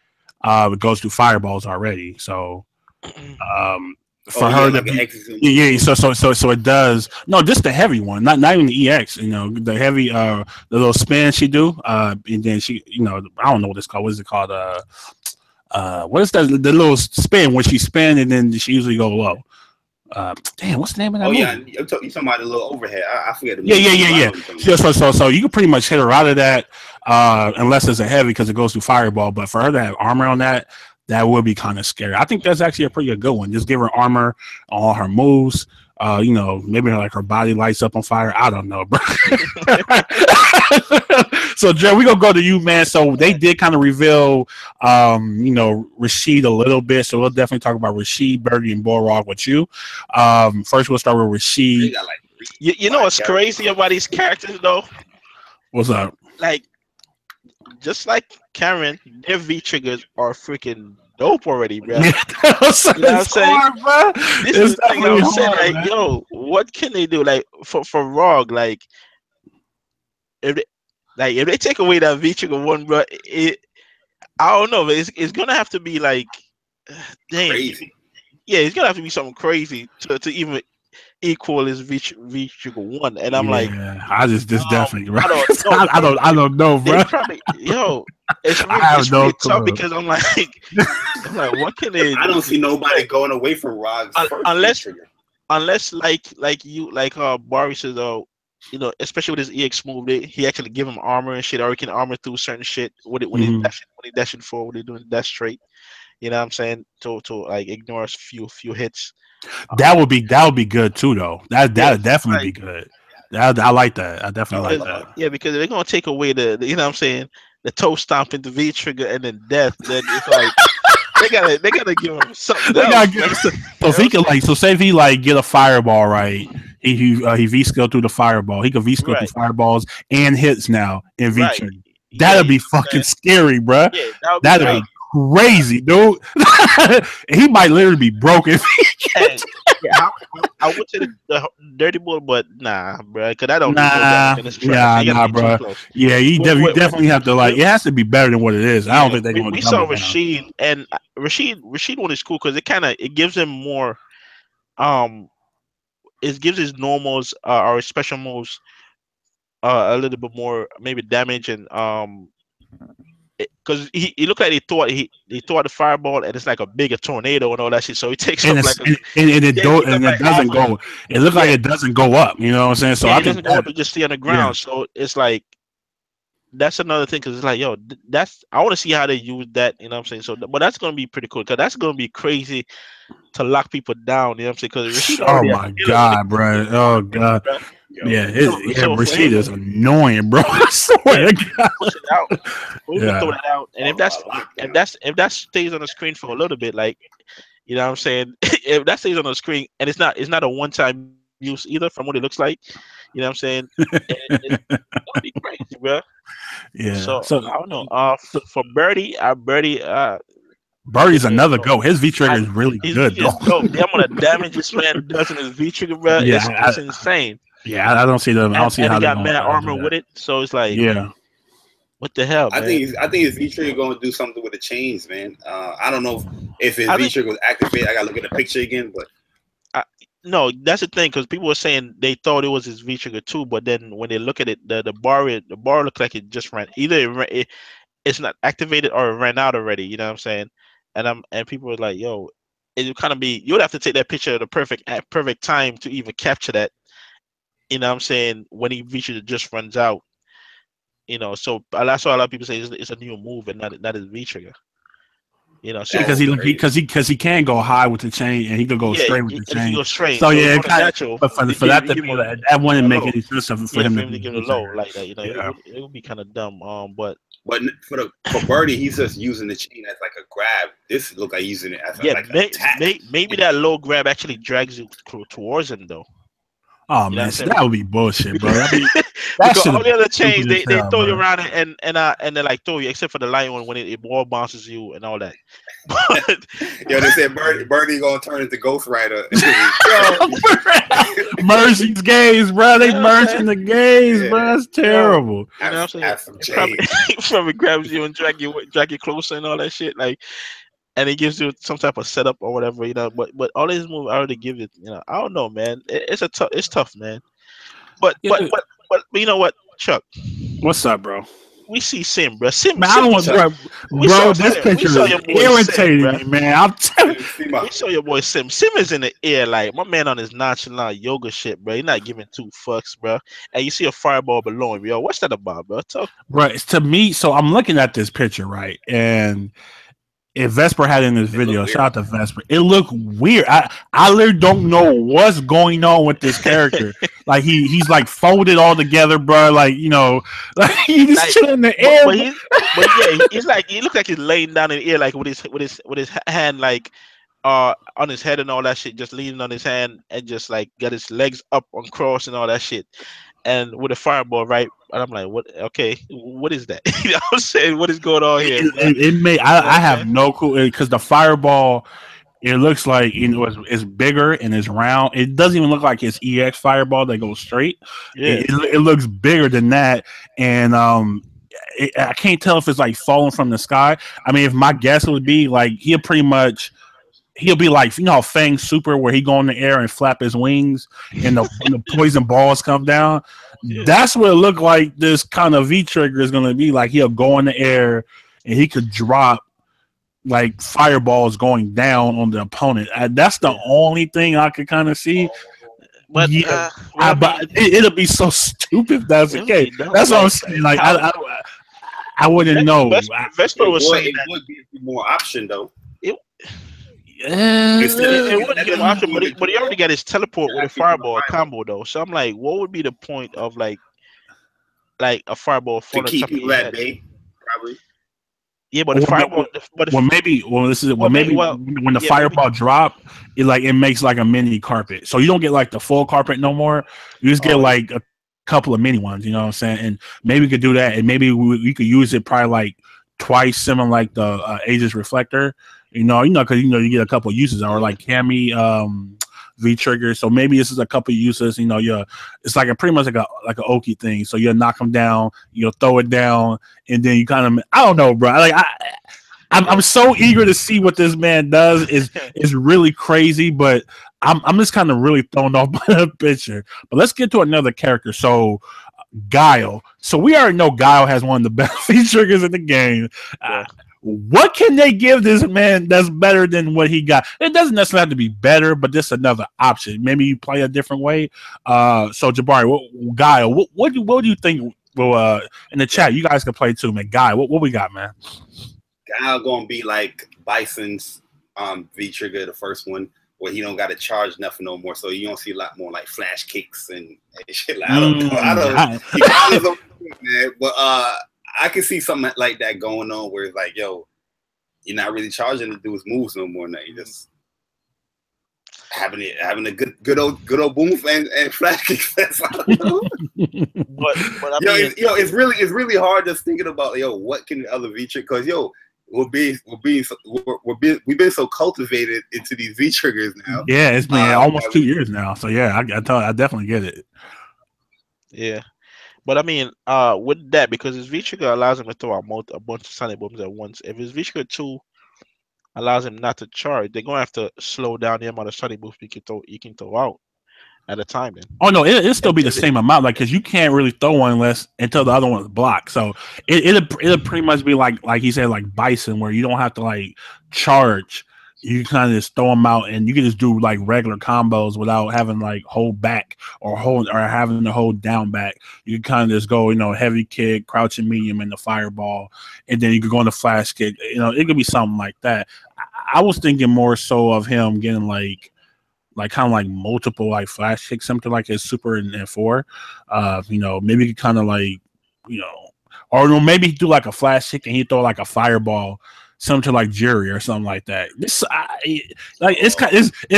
goes through fireballs already. So, um, Oh for yeah, her to like an be, exorcism. yeah, so it does. No, just the heavy one, not even the EX. You know, the heavy, the little spin she do, and then she, you know, I don't know what it's called. What is it called? What is that? The little spin when she spin and then she usually go low. Damn, what's the name of that Oh yeah, movie? you talking about the little overhead. I forget the Yeah, movie, yeah, yeah, but I know yeah. what you're talking about. So you can pretty much hit her out of that, unless it's a heavy because it goes through fireball. But for her to have armor on that, that would be kind of scary. I think that's actually a pretty good one. Just give her armor on all her moves. You know, maybe like her body lights up on fire. I don't know, bro. So Joe, we gonna go to you, man. So they did kind of reveal, you know, Rashid a little bit. So we'll definitely talk about Rashid, Birdie, and Borog with you. First we'll start with They Rashid. got like three, You know five what's characters. crazy about these characters though? What's up? Like, just like Karen, their V triggers are freaking dope already, bro. Yeah, You know what I'm it's saying? hard, bro. This is It's the thing I definitely was saying. hard, Like, man. yo, what can they do? Like for Rog, like if they, if they take away that V trigger one, bro, I don't know, but it's gonna have to be like, damn, Crazy. yeah, it's gonna have to be something crazy to even equal his V trigger one. And I'm like, Yeah, I just this definitely, bro. I don't know, bro. I don't know, They bro. probably, yo, I have it's no really tough clue. because I'm like, what can they I don't see nobody like, going away from Rog's first V unless trigger. Barry says, oh, you know, especially with his EX move, he actually give him armor and shit, or he can armor through certain shit when it Mhm. when he dashing forward, when he doing dash straight. You know what I'm saying? To like ignore a few hits. Um, That would be good too, though. yeah, That'd definitely be like good. I like that. I I definitely would like because love that. that. because they're gonna take away the you know what I'm saying, the toe stomp into V trigger and then death. Then it's like they gotta give him something They gotta else, get man. so You if know what he I'm could saying? like so say if he like get a fireball right, he V skill through the fireball. He could V skill through Right, fireballs and hits now in V right. trigger. Yeah, That'd you know be what I'm fucking saying? scary, bruh. Yeah, that would be That'd Yeah. be crazy. crazy, dude. He might literally be broken. Hey, yeah, I would say the dirty bull, but nah, bro, because I don't do no damage Nah, in this trash. yeah, You gotta nah, be too bro. close. Yeah, you We, definitely have to like. we, It has to be better than what it is. I don't yeah, think they're going to we dumb saw it down. Rashid, and Rashid one is cool because it gives him more um it gives his normals or his special moves a little bit more maybe damage and because he looked like he thought the fireball and it's like a bigger tornado and all that shit, so he takes And up it's like a and it yeah, he do takes up and like it half doesn't of it. go. It looks like Yeah, it doesn't go up. You know what I'm saying? So yeah, I it think doesn't go that up, it just stay on the yeah. ground, so it's like that's another thing because it's like yo that's I want to see how they use that, you know what I'm saying, so but that's gonna be pretty cool because that's gonna be crazy to lock people down, you know what I'm saying, because Rashid Oh already a my killer when it god, comes to bro. using all Oh the things, god. bro. Yeah, Yo, yeah. So for Rashid him is annoying, bro. I yeah, swear to for him to God. push it out, for him to throw Yeah. that out, and a lockdown. if that stays on the screen for a little bit, like you know what I'm saying, if that stays on the screen and it's not a one time use either from what it looks like, you know what I'm saying, it's gonna be crazy, bro. Yeah. So So, I don't know. so For Birdie, Birdie, Birdie's yeah, another so go. His V trigger I is really his good V though. is dope. The amount of damage this man does in his V trigger, bro, Yeah, it's insane. I don't see them. I don't see And he how they're got gonna mad do armor that. with it, so it's like, Yeah. what the hell, man? I think his V trigger going to do something with the chains, man. I don't know if his I V think trigger was activated. I got to look at the picture again, but I, no, that's the thing because people were saying they thought it was his V trigger too, but then when they look at it, the bar looked like it just ran. Either it's not activated or it ran out already. You know what I'm saying? And people were like, "Yo, it would kind of be you would have to take that picture at the perfect time to even capture that." You know what I'm saying? When he V trigger just runs out, you know. So that's why a lot of people say it's a new move and not his V trigger. You know, Yeah, so because he can go high with the chain and he could go yeah, straight with the and if you chain. go straight, So so yeah, you it want a kind of, natural, but for that to give be him like, that a wouldn't make low. any sense for Yeah, him for to him be to a give V it a low trigger. like that, you know, Yeah. it would be kind of dumb. But for Birdie, he's just using the chain as like a grab. This look like using it as Yeah, like an attack. maybe that low grab actually drags you towards him though. Oh You know what man, I'm so saying? that would be bullshit, bro. Because, I mean, that because should all have the been other chains stupid as they hell, throw you bro. around and they like throw you, except for the lion one when it wall bounces you and all that. But Yo, they said Birdie gonna turn into Ghost Rider. yo, Merge these gays, bro. you They know what I'm merging saying? the gays, Yeah. bro. That's Yo, terrible. you know what I'm saying? Have some It probably, chains. it probably grabs you and drag you closer and all that shit. Like, and it gives you some type of setup or whatever, you know. But all these moves already give it, you know. I don't know, man. It's tough, man. But Yeah, but but but you know what, Chuck? what's up, bro? We see Sim, bro. Sim, Man, I Sim. don't We want, saw, bro. Bro, this We picture saw is your boy Sim, irritating bro. me, man. I'm telling. See my We saw your boy Sim. Sim is in the air, like my man on his nonchalant yoga shit, bro. He's not giving two fucks, bro. And you see a fireball below him, yo. What's that about, bro? Talk. Bro, it's to me. So I'm looking at this picture, right, and if Vesper had in this it look video, weird. shout out to Vesper. It looked weird. I literally don't know what's going on with this character. Like he's like folded all together, bro. Like like he just Like, chilling in the air. but yeah, he's like he looks like he's laying down in the air, like with his hand like on his head and all that shit, just leaning on his hand and just like got his legs up on cross and all that shit, and with a fireball, right? And I'm like, what? Okay, what is that? You know what I'm saying? What is going on here, bro? It may. You know what I I'm have saying? no clue because the fireball. It looks like it's bigger and it's round. It doesn't even look like it's EX fireball that goes straight. Yeah, It looks bigger than that, and I can't tell if it's like falling from the sky. I mean, if my guess would be like he'll be like how Fang Super where he go in the air and flap his wings and the poison balls come down. yeah. That's what it looked like. This kind of V trigger is gonna be like. He'll go in the air and he could drop like fireballs going down on the opponent. That's the Yeah. only thing I could kind of see. But Yeah, well, I but mean, it'll be so stupid if that's the it'll case. be dumb. That's what I'm Like, saying. Like how I wouldn't know. Vesper was saying It that would be more option though. it, Instead of it wouldn't give him option, doing but he already got his teleport with a actually doing fireball combo though. So I'm like, what would be the point of like a fireball to falling on keep top of people your at head? bay, probably. Yeah, but the Well, fireball, but well, if, maybe. Well, this is it. Well, well, maybe, maybe well, when the yeah, maybe. fireball drop, it makes like a mini carpet. So you don't get like the full carpet no more. You just get Oh, yeah. like a couple of mini ones. You know what I'm saying? And maybe we could do that, and maybe we could use it probably like twice, similar like the Aegis reflector. Because you get a couple of uses, or like Cami V trigger. So maybe this is a couple of uses. It's like pretty much like a Oki thing. So you'll knock them down, you'll throw it down, and then you kind of I don't know, bro. Like I'm so eager to see what this man does. Is really crazy, but I'm just kind of really thrown off by the picture. But let's get to another character. So Guile. So we already know Guile has one of the best V triggers in the game. Yeah. What can they give this man that's better than what he got? It doesn't necessarily have to be better, but just another option. Maybe you play a different way. So Jabari, Guile, what do you think? Well, in the chat, you guys can play too, man. Guile, what we got, man? Guile gonna be like Bison's V trigger, the first one, where he don't got to charge nothing no more. So you don't see a lot more like flash kicks and shit. Like, I don't know. Man, but I can see something like that going on where it's like, yo, you're not really charging to do his moves no more. Now you're just having a good old boom and flash kicks. But I mean, it's really hard just thinking about what can the other V trick, because we've been so cultivated into these V triggers now. Yeah, it's been almost 2 years now. So yeah, I definitely get it. yeah. But I mean, with that, because his V trigger allows him to throw out a bunch of sonic booms at once. If his V trigger 2 allows him not to charge, they're gonna have to slow down the amount of sonic booms you can throw out at a time. Then. Oh no, it'll still be the same amount, like because you can't really throw one until the other one is blocked. So it'll pretty much be like he said, like Bison, where you don't have to like charge you kind of just throw them out, and you can just do like regular combos without having like hold back or having to hold down back. You can kind of just go, heavy kick, crouching medium, and the fireball, and then you could go on the flash kick. It could be something like that. I was thinking more so of him getting like kind of like multiple like flash kicks, something like his super and 4. Maybe you could kind of like or maybe he do like a flash kick and he throw like a fireball, something like Jerry or something like that. It's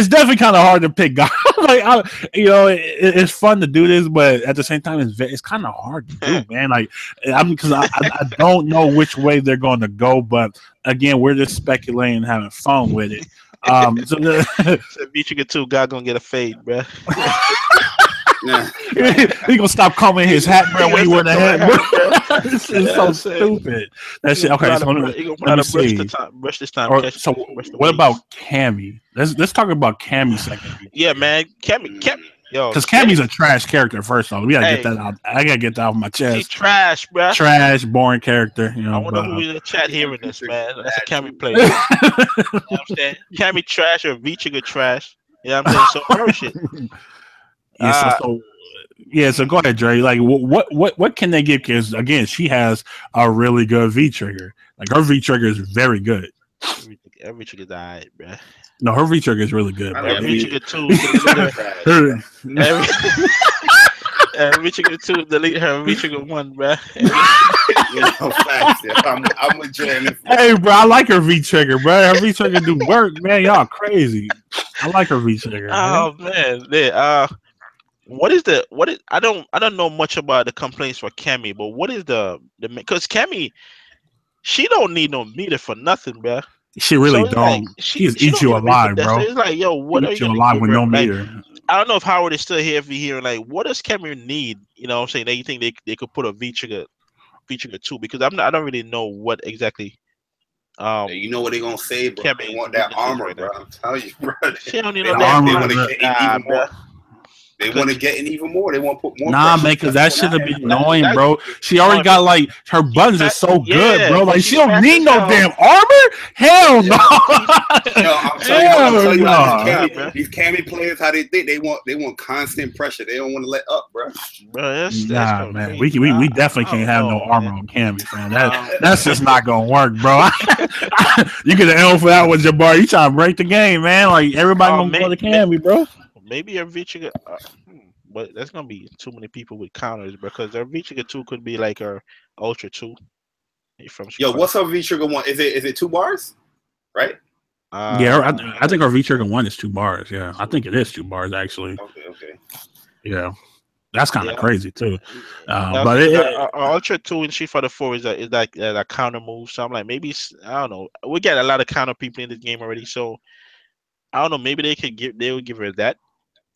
definitely kind of hard to pick guys. It's fun to do this, but at the same time, it's kind of hard to do, man. Because I don't know which way they're going to go, but again, we're just speculating and having fun with it. So Vichiga 2 guy gonna get a fade, bro. He gonna stop combing his hat, bro, when he wear the hat, bro. This is so stupid. That shit. Okay, so let me see. Brush this time. So what about Cammy? Let's talk about Cammy second. Yeah, man. Cammy. Yo, because Cammy's a trash character. First off, we gotta get that out. I gotta get that off my chest. She's trash, bro. Trash, boring character. I wonder who's in the chat hearing this, man. That's a Cammy player. You know what I'm saying? Cammy trash or Vichiga trash. You know what I'm saying? So her shit. So go ahead, Dre. Like, what can they give? Because again, she has a really good V trigger. Like her V trigger is very good. Every trigger's alright, bro. No, her V trigger is really good. Every trigger 2. Every trigger 2 delete her V trigger 1, bro. I'm with Jay. Hey, bro, I like her V trigger, bro. Her V trigger do work, man. Y'all crazy. I like her V trigger. Oh man, I don't know much about the complaints for Cammy, but what is the because Cammy, she don't need no meter for nothing, bro. She really don't. She just eats you alive, bro. It's like, yo, what are you alive with no meter? I don't know if Howard is still here. If you're hearing, like, what does Cammy need? You know what I'm saying? That you think they could put a V trigger 2? Because I don't really know what exactly. You know what they're gonna say, bro? They want that armor, bro. I'm telling you, bro. She don't need no armor. They want to get in even more. They want to put more. Nah, man, because that shit would be annoying, bro. She already got like her buttons are so good, bro. Like she don't need no damn armor. Hell no. I'm telling you, these Cammy players, how they think they want constant pressure. They don't want to let up, bro. That's man. We definitely can't have no armor on Cammy, man. That's just not gonna work, bro. You get an L for that one, Jabbar. You trying to break the game, man? Like everybody gonna go to Cammy, bro. Maybe a Vichiga, but that's gonna be too many people with counters because their Vichiga 2 could be like our Ultra 2. What's our Vichiga 1? Is it 2 bars? Right? I think our Vichiga 1 is 2 bars. Yeah, I think it is 2 bars actually. Okay. Yeah, that's kind of crazy too. But our Ultra 2 and Street Fighter 4 is like a counter move. So I'm like, maybe I don't know. We get a lot of counter people in this game already, so I don't know. Maybe they would give her that.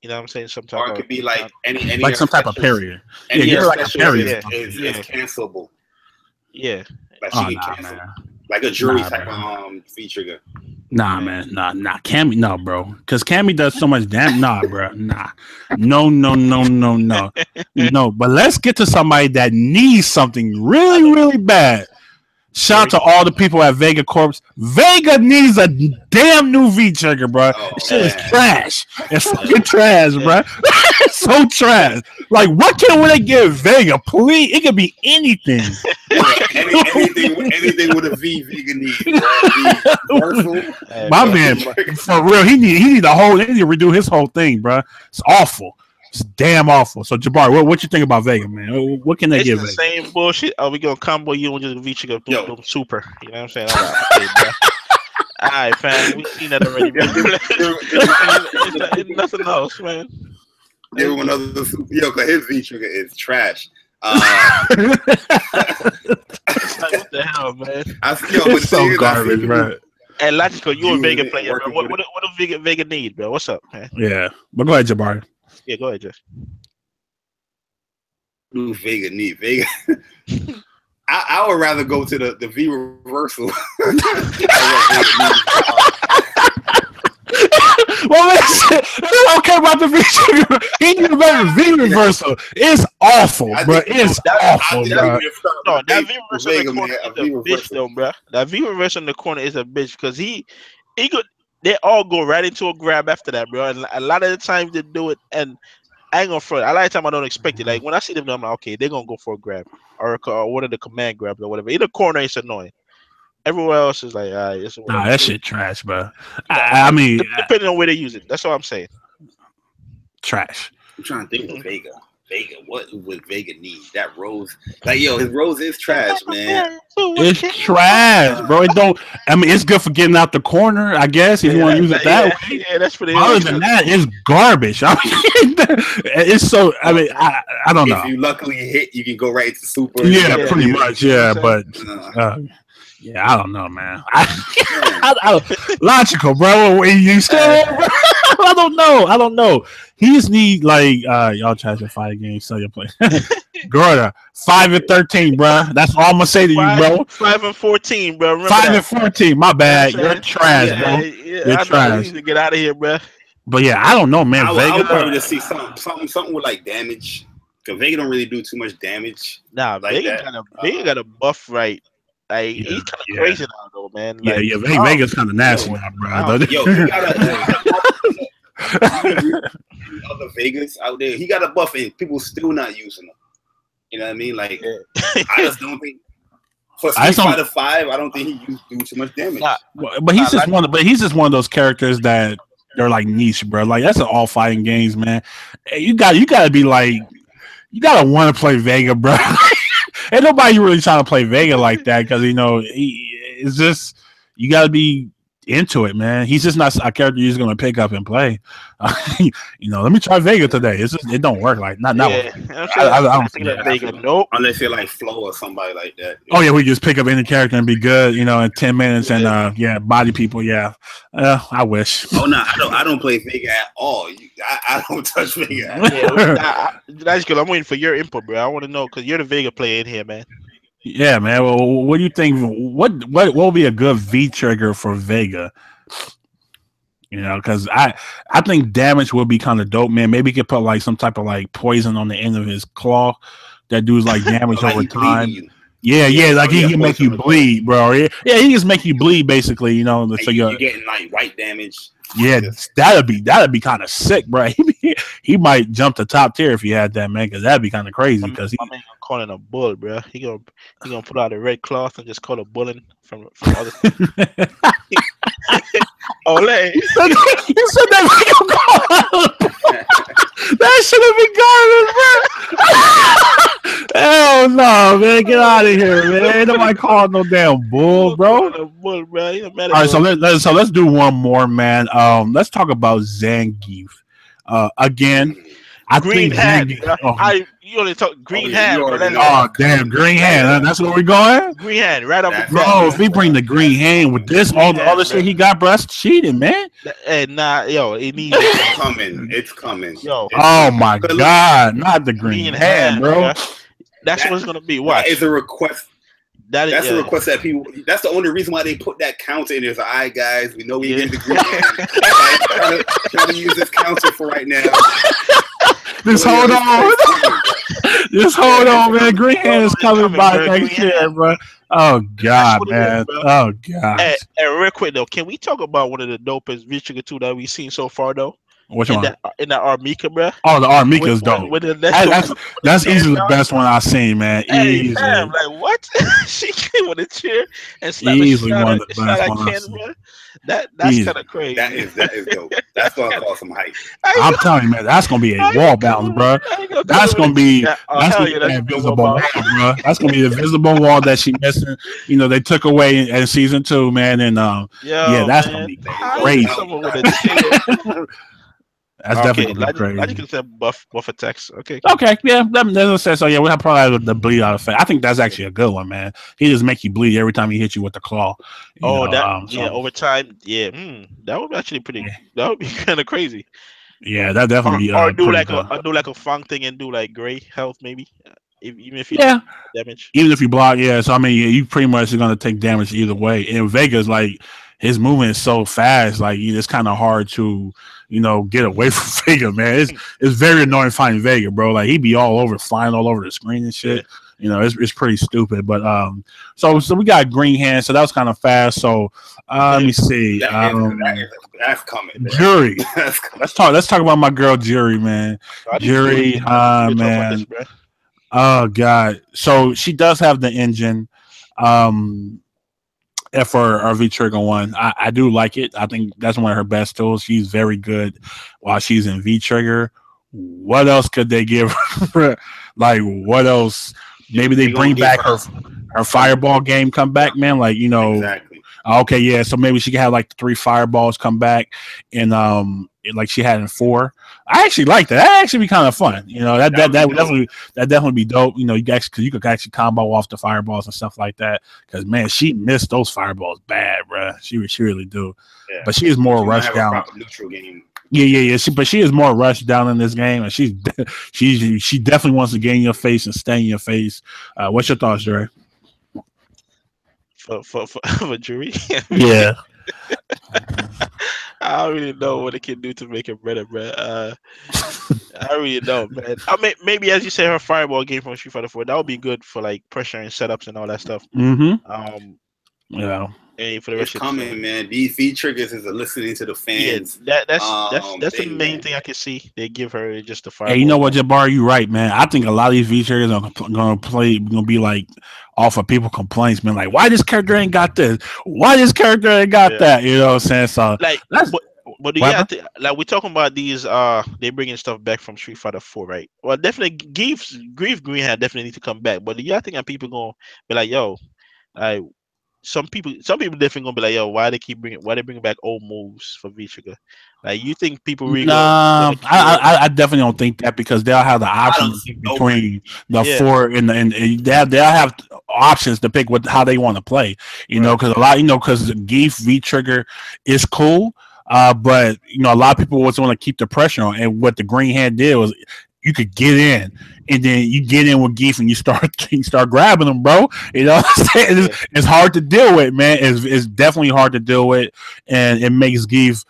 You know what I'm saying? Some type or it could be like any like some type of parry. Any like a parry is cancelable. Yeah. Like she can cancel. Like a jury type of V trigger. Nah, man. Nah. Cammy, no, bro. Because Cammy does so much damage. Nah, bro. Nah. No. No. But let's get to somebody that needs something really, really bad. Shout out to all the people at Vega Corps. Vega needs a damn new V trigger, bro. This shit is trash. It's fucking trash, bro. It's so trash. Like, what can they give Vega? Please, it could be anything. anything with a V, Vega needs. My man, for real, he need They need to redo his whole thing, bro. It's awful. It's damn awful. So Jabari, what you think about Vega, man? What can they give? It's the same bullshit. Are we gonna combo you and just reach you go super? You know what I'm saying? All right, fam. We've seen that already. It's nothing else, man. Everyone else, because his V trigger is trash. Like, what the hell, man? It's so garbage, right? And Logical, you a Vega player, bro. What do Vega need, bro? What's up, man? Yeah, but go ahead, Jabari. Yeah, go ahead, Jeff. Who Vega need? Vega. I would rather go to the V reversal. Well, I don't care about the V trigger. He need a better V reversal. It's awful, bro. It's awful, bro. No, that V reversal in the corner is a bitch, though, bro. That V reversal in the corner is a bitch because he could. they all go right into a grab after that, bro. And a lot of the times they do it, and I ain't gonna front. A lot of time I don't expect it. Like when I see them, I'm like, okay, they're gonna go for a grab or one of the command grabs or whatever. In the corner, it's annoying. Everywhere else is like, it's Nah, that shit trash, bro. Nah, I mean, depending on where they use it. That's all I'm saying. trash. I'm trying to think of Vega. What would Vega need? That Rose, like yo, his Rose is trash, man. It's trash, bro. It don't. I mean, it's good for getting out the corner, I guess, if you want to use it that way. Yeah, that's for the. Other than that, it's garbage. I mean, it's so. I mean, I don't know. If you luckily hit, you can go right into super. Yeah, pretty much. Yeah, but yeah, I don't know, man. Logical, bro. You still? I don't know. He just need like y'all try to fight games, so you play. Gorda, 5-13, bro. That's all I'm gonna say to you, bro. 5-14, bro. Remember 5-14. My bad. You're trash, bro. You're trash. Need to get out of here, bro. But yeah, I don't know, man. I would probably just see something with like damage. Cause Vega don't really do too much damage. Nah, like Vega got a buff right. Like he's kind of crazy now, though, man. Like, Vega's kind of nasty now, bro. Yo, he got other Vegas out there. He got a buff, and people still not using him. You know what I mean? Like, I just don't think. For Street Fighter 5, I don't think he do too much damage. But he's just one. But he's just one of those characters that they're like niche, bro. Like that's an all fighting games, man. You got to be like. You gotta want to play Vega, bro. Ain't nobody really trying to play Vega like that because it's just you gotta be into it, man. He's just not a character you're just gonna pick up and play. Let me try Vega today. It don't work like not. Yeah. I don't think that Vega. Nope. Unless you're like Flo or somebody like that. Oh yeah, we just pick up any character and be good, in 10 minutes and body people. Yeah, I wish. Oh no, I don't play Vega at all. I don't touch Vega. That's good. I'm waiting for your input, bro. I want to know because you're the Vega player in here, man. Yeah, man. Well, what do you think? What will be a good V trigger for Vega? Because I think damage will be kind of dope, man. Maybe he could put like some type of like poison on the end of his claw that does like damage over time. Yeah, like he can make you bleed, bro. Yeah, he just make you bleed basically. Like so you're getting like white damage. Yeah, that'd be kind of sick, bro. He might jump to top tier if he had that, man, because that'd be kind of crazy. Because I'm calling a bull, bro. He gonna put out a red cloth and just call a bulling from other. Ole, you said that. That should have been garbage, bro. Hell no, man. Get out of here, man. Ain't nobody calling no damn bull, bro. All right, so let's do one more, man. Let's talk about Zangief. Again, I Green think Hand. Zangief. You only talk Green Hand. Oh damn, Green Hand. That's where we're going. Green Hand, right up the bro. If we bring the Green Hand with this, all the other shit he got, bro, that's cheating, man. Hey, nah, yo, it needs. It's coming. Yo, oh my god, not the Green Hand, bro. That's what it's gonna be. What? That is a request. That's a request that people. That's the only reason why they put that counter in. There's all right, guys. We know we need the Green Hand. Trying to use this counter for right now. Just hold on. Just hold on, man. Green Hand is coming by next year, bro. Oh god, man. Oh god. And real quick though, can we talk about one of the dopest V-Trigger 2 that we've seen so far though? Which one? In that Armika, bro. Oh, the Armika is dope. That's easily the best one I've seen, man. Hey, damn, like what? She came with a chair and slapped easily one of the best ones I've seen. That's kind of crazy. That is dope. That's gonna cause some hype. I'm telling you, man, that's gonna be a wall bounce, bro. That's gonna be that invisible wall, bro. That's gonna be the visible wall that she missing. They took away in season 2, man, and that's gonna be crazy. That's definitely crazy. I can say buff attacks. Okay, yeah, that sense. So yeah, we have probably the bleed out effect. I think that's actually a good one, man. He just make you bleed every time he hits you with the claw. Over time, that would be actually pretty. That would be kind of crazy. Yeah, that definitely. Or do like a fang thing and do like gray health maybe. Even if you damage. Even if you block, yeah. So I mean, you pretty much are gonna take damage either way. And Vega's like his movement is so fast, like it's kind of hard to. Get away from Vega, man. It's very annoying fighting Vega, bro. Like he be all over, flying all over the screen and shit. You know, it's pretty stupid. But so we got Green Hand, so that was kind of fast. So let me see. That's coming. Jury. Let's talk about my girl Jury, man. Jury, man. Oh God. So she does have the engine. For our V Trigger one, I do like it. I think that's one of her best tools. She's very good while she's in V Trigger. What else could they give her? Like, what else? Maybe they bring back her fireball game come back, man. Like, you know, exactly. Okay, yeah. So maybe she can have like 3 fireballs come back, and like she had in 4. I actually like that. That actually be kind of fun. You know, that would definitely be dope. You know, you guys, because you could actually combo off the fireballs and stuff like that. Because man, she missed those fireballs bad, bro. She really do. Yeah. But she is more rushed down. Neutral game. Yeah. She is more rushed down in this game, and she definitely wants to get in your face and stay in your face. What's your thoughts, Dre? For Jury? Yeah. I don't really know what it can do to make it better, bro. I really don't, man. I mean, maybe as you say, her fireball game from Street Fighter 4, that would be good for like pressure and setups and all that stuff. Mm-hmm. Yeah. And for the rest it's coming, man. These V triggers is listening to the fans. Yeah, that's the main thing I can see. They give her just the fireball. Hey, you know what, Jabbar? You right, man. I think a lot of these V triggers are gonna be like off of people complaints, man. Like, why this character ain't got this? Why this character ain't got that? You know what I'm saying? So like, but yeah, like we're talking about these. They bringing stuff back from Street Fighter 4, right? Well, definitely, Grief Green had definitely need to come back. But yeah, I think that people gonna be like, yo, like. Some people definitely gonna be like, yo, why they bringing back old moves for V Trigger? Like, you think people really? I definitely don't think that, because they'll have the options between the 4 and they'll have options to pick how they want to play. You know, because because Geef V Trigger is cool, but you know, a lot of people want to keep the pressure on, and what the Green Hand did was, you could get in, and then you get in with Geef and you start grabbing them, bro. You know what I'm saying? It's hard to deal with, man. It's definitely hard to deal with, and it makes Geef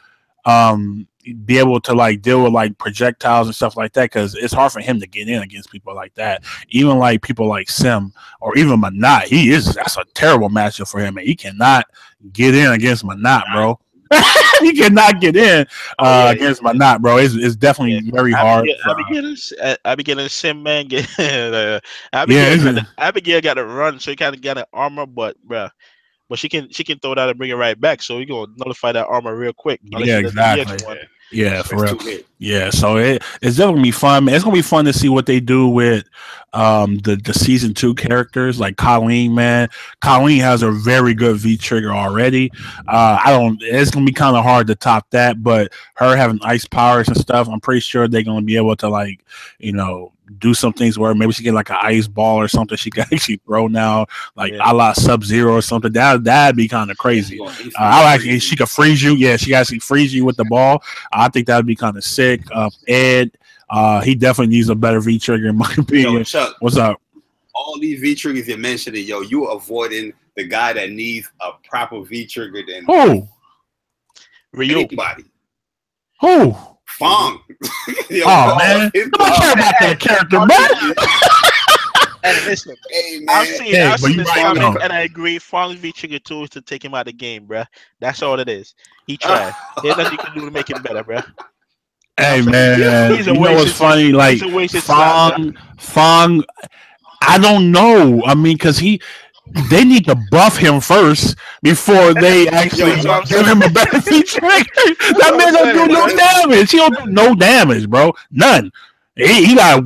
be able to like deal with like projectiles and stuff like that, because it's hard for him to get in against people like that. Even like people like Sim or even Manat, that's a terrible matchup for him, and he cannot get in against Manat, bro. He cannot get in against Manat, bro. It's definitely very hard. Abigail Sim, man. Abigail got to run, so he kind of got an armor, but she can throw that and bring it right back. So you gonna nullify that armor real quick. Yeah, exactly. Yeah, for real. Yeah, so it's definitely gonna be fun, man. It's gonna be fun to see what they do with the season 2 characters like Colleen, man. Colleen has a very good V trigger already. It's gonna be kind of hard to top that, but her having ice powers and stuff, I'm pretty sure they're gonna be able to, like, you know, do some things where maybe she get like an ice ball or something she can actually throw now, like a la Sub-Zero or something. That'd be kind of crazy. She could freeze you. Yeah, she actually freeze you with the ball. I think that'd be kind of sick. Ed, he definitely needs a better V trigger in my opinion. Yo, Chuck, what's up? All these V triggers you're mentioning, yo, you avoiding the guy that needs a proper V trigger than who? Anybody. Who? Fong. Yo, man, I don't care about that character, man. And listen, hey, man. I've seen this comment, and I agree. Fong's V trigger tool is to take him out of the game, bro. That's all it is. He tried. There's nothing you can do to make him better, bro. Hey, man, you know what's funny? Like Fong, I don't know. I mean, because they need to buff him first before they actually give him a better feature. That man don't do no damage. He don't do no damage, bro. None. He got.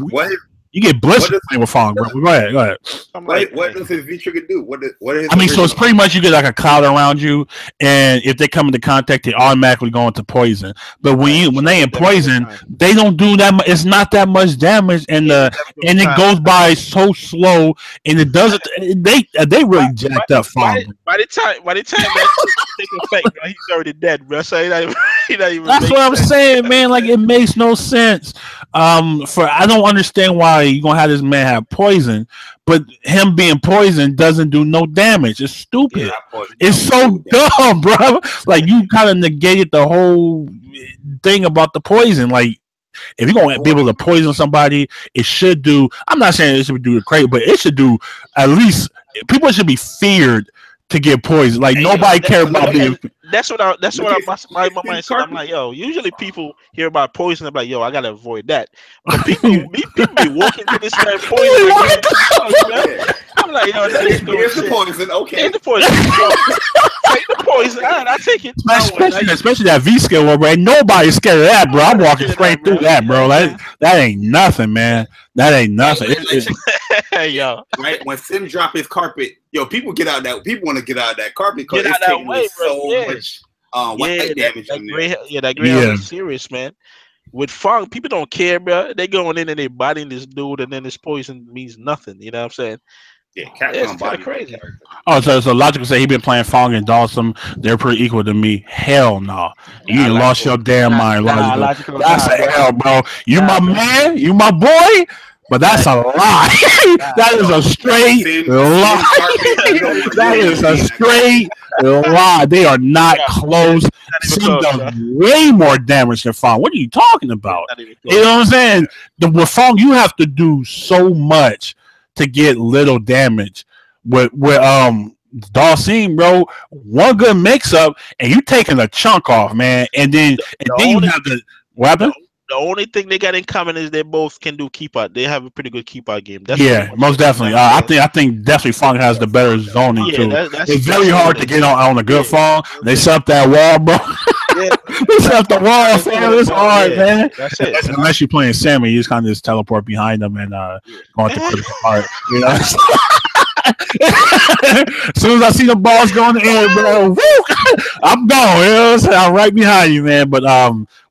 You get blistered with Fong, bro. Go ahead. What does his V trigger do? So it's pretty much you get like a cloud around you, and if they come into contact, they automatically go into poison. But when they in poison, they don't do that much. It's not that much damage, and it goes by so slow, and it doesn't. They really jacked up Fong. By the time that takes effect, bro, he's already dead, bro. So he's not even. That's what I'm saying, man. Like, it makes no sense. I don't understand why you're gonna have this man have poison, but him being poisoned doesn't do no damage. It's stupid. It's so dumb, bro. Like, you kind of negated the whole thing about the poison. Like, If you're gonna be able to poison somebody, it should do. I'm not saying it should do the crazy, but it should do at least. People should be feared to get poisoned. Like nobody cares about being. That's what my mind said. I'm like, yo, usually people hear about poison. I'm like, yo, I gotta avoid that. But people be walking to this man poison. I'm like, yo, that is here's the poison. Okay, here's the poison. Take the poison. I take it. Especially that V skill one, bro. Nobody's scared of that, bro. I'm walking straight through that, bro. That ain't nothing, man. That ain't nothing. Hey, yo, right when Sim drop his carpet, yo, people get out that. People want to get out of that carpet because it's taking much white damage in there. That gray is serious, man. With Fong, people don't care, bro. They going in and they bodying this dude, and then this poison means nothing. You know what I'm saying? Yeah, Capcom kind of crazy. Oh, so logical say he been playing Fong and Dawson. They're pretty equal to me. Hell no, you lost your damn mind. Logical. That's a hell, bro. You my man. You my boy. But that's a lie. That is a straight lie. That is a straight lie. They are not close. Sim does way more damage than Fong. What are you talking about? You know what I'm saying? With Fong, you have to do so much to get little damage. With Dawson, bro, one good mix up and you taking a chunk off, man. And then you have to what happened? The only thing they got in common is they both can do keep out. They have a pretty good keep out game. That's most definitely. I think definitely Fong has the better zoning too. It's very hard to get on a good Fong. They set up that wall, bro. They set up the wall, fam. It's hard, man. That's it. Unless you're playing Sammy, you just kind of just teleport behind them and going to critical heart. You know. As soon as I see the balls go in the air, bro, woo, I'm going. You know what I'm saying? I'm right behind you, man. But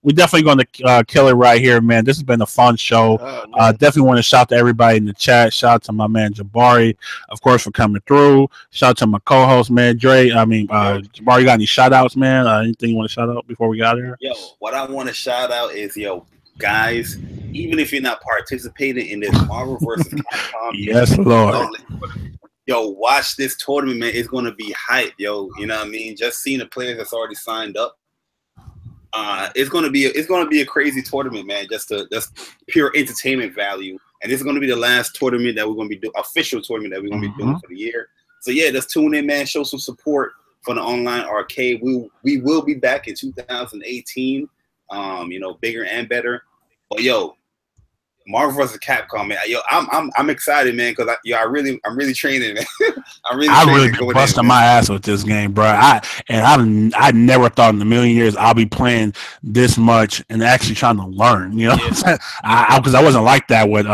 we're definitely going to kill it right here, man. This has been a fun show. Definitely want to shout out to everybody in the chat. Shout out to my man Jabari, of course, for coming through. Shout out to my co-host, man, Dre. Jabari, you got any shout outs, man? Anything you want to shout out before we get out of here? Yo, what I want to shout out is, guys, even if you're not participating in this Marvel vs. Capcom, yes, Lord. Watch this tournament, man. It's gonna be hype, yo. You know what I mean? Just seeing the players that's already signed up. It's gonna be a crazy tournament, man. Just pure entertainment value. And this is gonna be the last tournament that we're gonna be doing, official tournament that we're gonna be doing for the year. So yeah, just tune in, man. Show some support for the online arcade. We will be back in 2018. Bigger and better. But Marvel vs. Capcom, man. I'm excited, man, because I'm really training, man. I'm really been busting my ass with this game, bro. I never thought in a million years I'll be playing this much and actually trying to learn. You know, because I wasn't like that with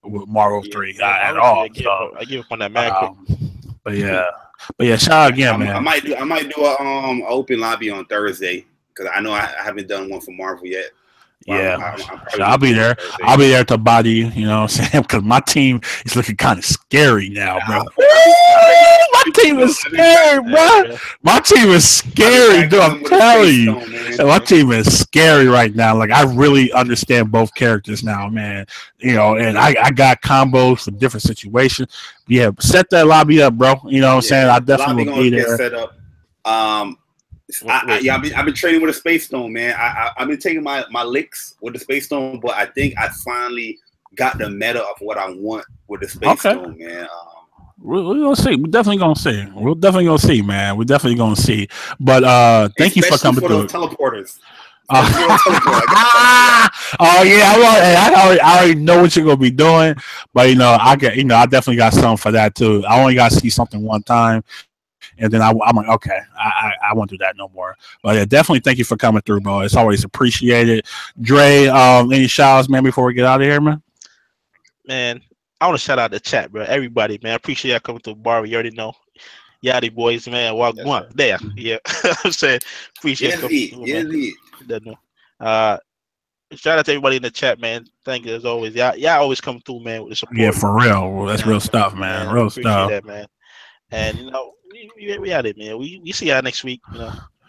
Marvel 3 at all. I give up on that mad quick. But yeah, shout out again, man. I might do a open lobby on Thursday because I know I haven't done one for Marvel yet. Yeah, I'll be there. I'll be there to body you. You know what I'm saying? Because my team is looking kind of scary now, bro. My team is scary, bro. My team is scary, dude. I'm telling you, my team is scary right now. Like I really understand both characters now, man. And I got combos for different situations. Yeah, set that lobby up, bro. You know what I'm saying? I definitely will be there. Set up. I've been training with a Space Stone, man. I've been taking my licks with the Space Stone, but I think I finally got the meta of what I want with the Space Stone, man. We're gonna see. We're definitely gonna see. We're definitely gonna see, man. We're definitely gonna see. But thank you for coming through. Teleporters. Oh yeah, I already know what you're gonna be doing, but I definitely got something for that too. I only got to see something one time. And then I'm like, okay, I won't do that no more. But yeah, definitely thank you for coming through, bro. It's always appreciated. Dre, any shout outs, man, before we get out of here, man? Man, I want to shout out the chat, bro. Everybody, man. I appreciate y'all coming to the bar. You already know. Yachty boys, man. Walk one. There. Yeah. I'm saying appreciate it. Shout out to everybody in the chat, man. Thank you as always. Y'all always come through, man, with the support. Yeah, for real. That's real stuff, man. Real stuff. That, man. And we out it, man. We see y'all next week.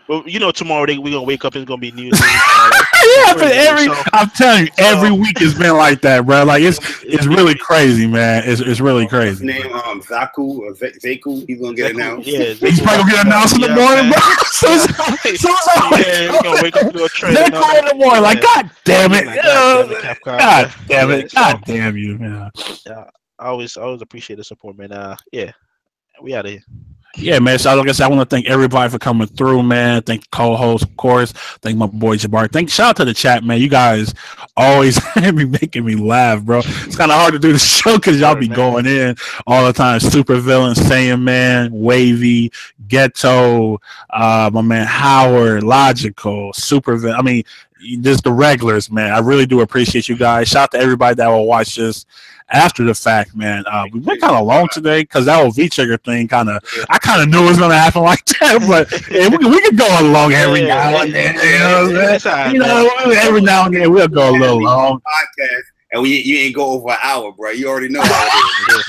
Well, you know, tomorrow we're gonna wake up. It's gonna be news. Yeah, but I'm telling you, every week has been like that, bro. Like it's really crazy, man. It's really crazy. His name Zaku or Zeku. He's gonna get announced. Yeah, he's probably gonna get announced in the morning, bro. We're gonna wake up to a trailer Zeku in the morning. Like, God damn it! God damn it! God damn you! Yeah, I always appreciate the support, man. Yeah, we out of here. Yeah, man. So like I said, I want to thank everybody for coming through, man. Thank the co-host, of course. Thank my boy Jabbar. Shout out to the chat, man. You guys always be making me laugh, bro. It's kind of hard to do the show because y'all be going in all the time. Super Villain, Saiyan Man, Wavy, Ghetto, my man Howard, Logical, Super Villain. I mean, just the regulars, man. I really do appreciate you guys. Shout out to everybody that will watch this after the fact, man. We went kind of long today because that whole V-trigger thing I kind of knew it was going to happen like that, but yeah, we could go along every now and then. Every now and then we'll go a little long. Podcast, and you ain't go over an hour, bro. You already know how it is.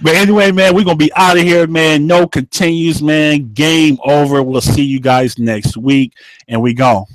But anyway, man, we're going to be out of here, man. No continues, man. Game over. We'll see you guys next week, and we go.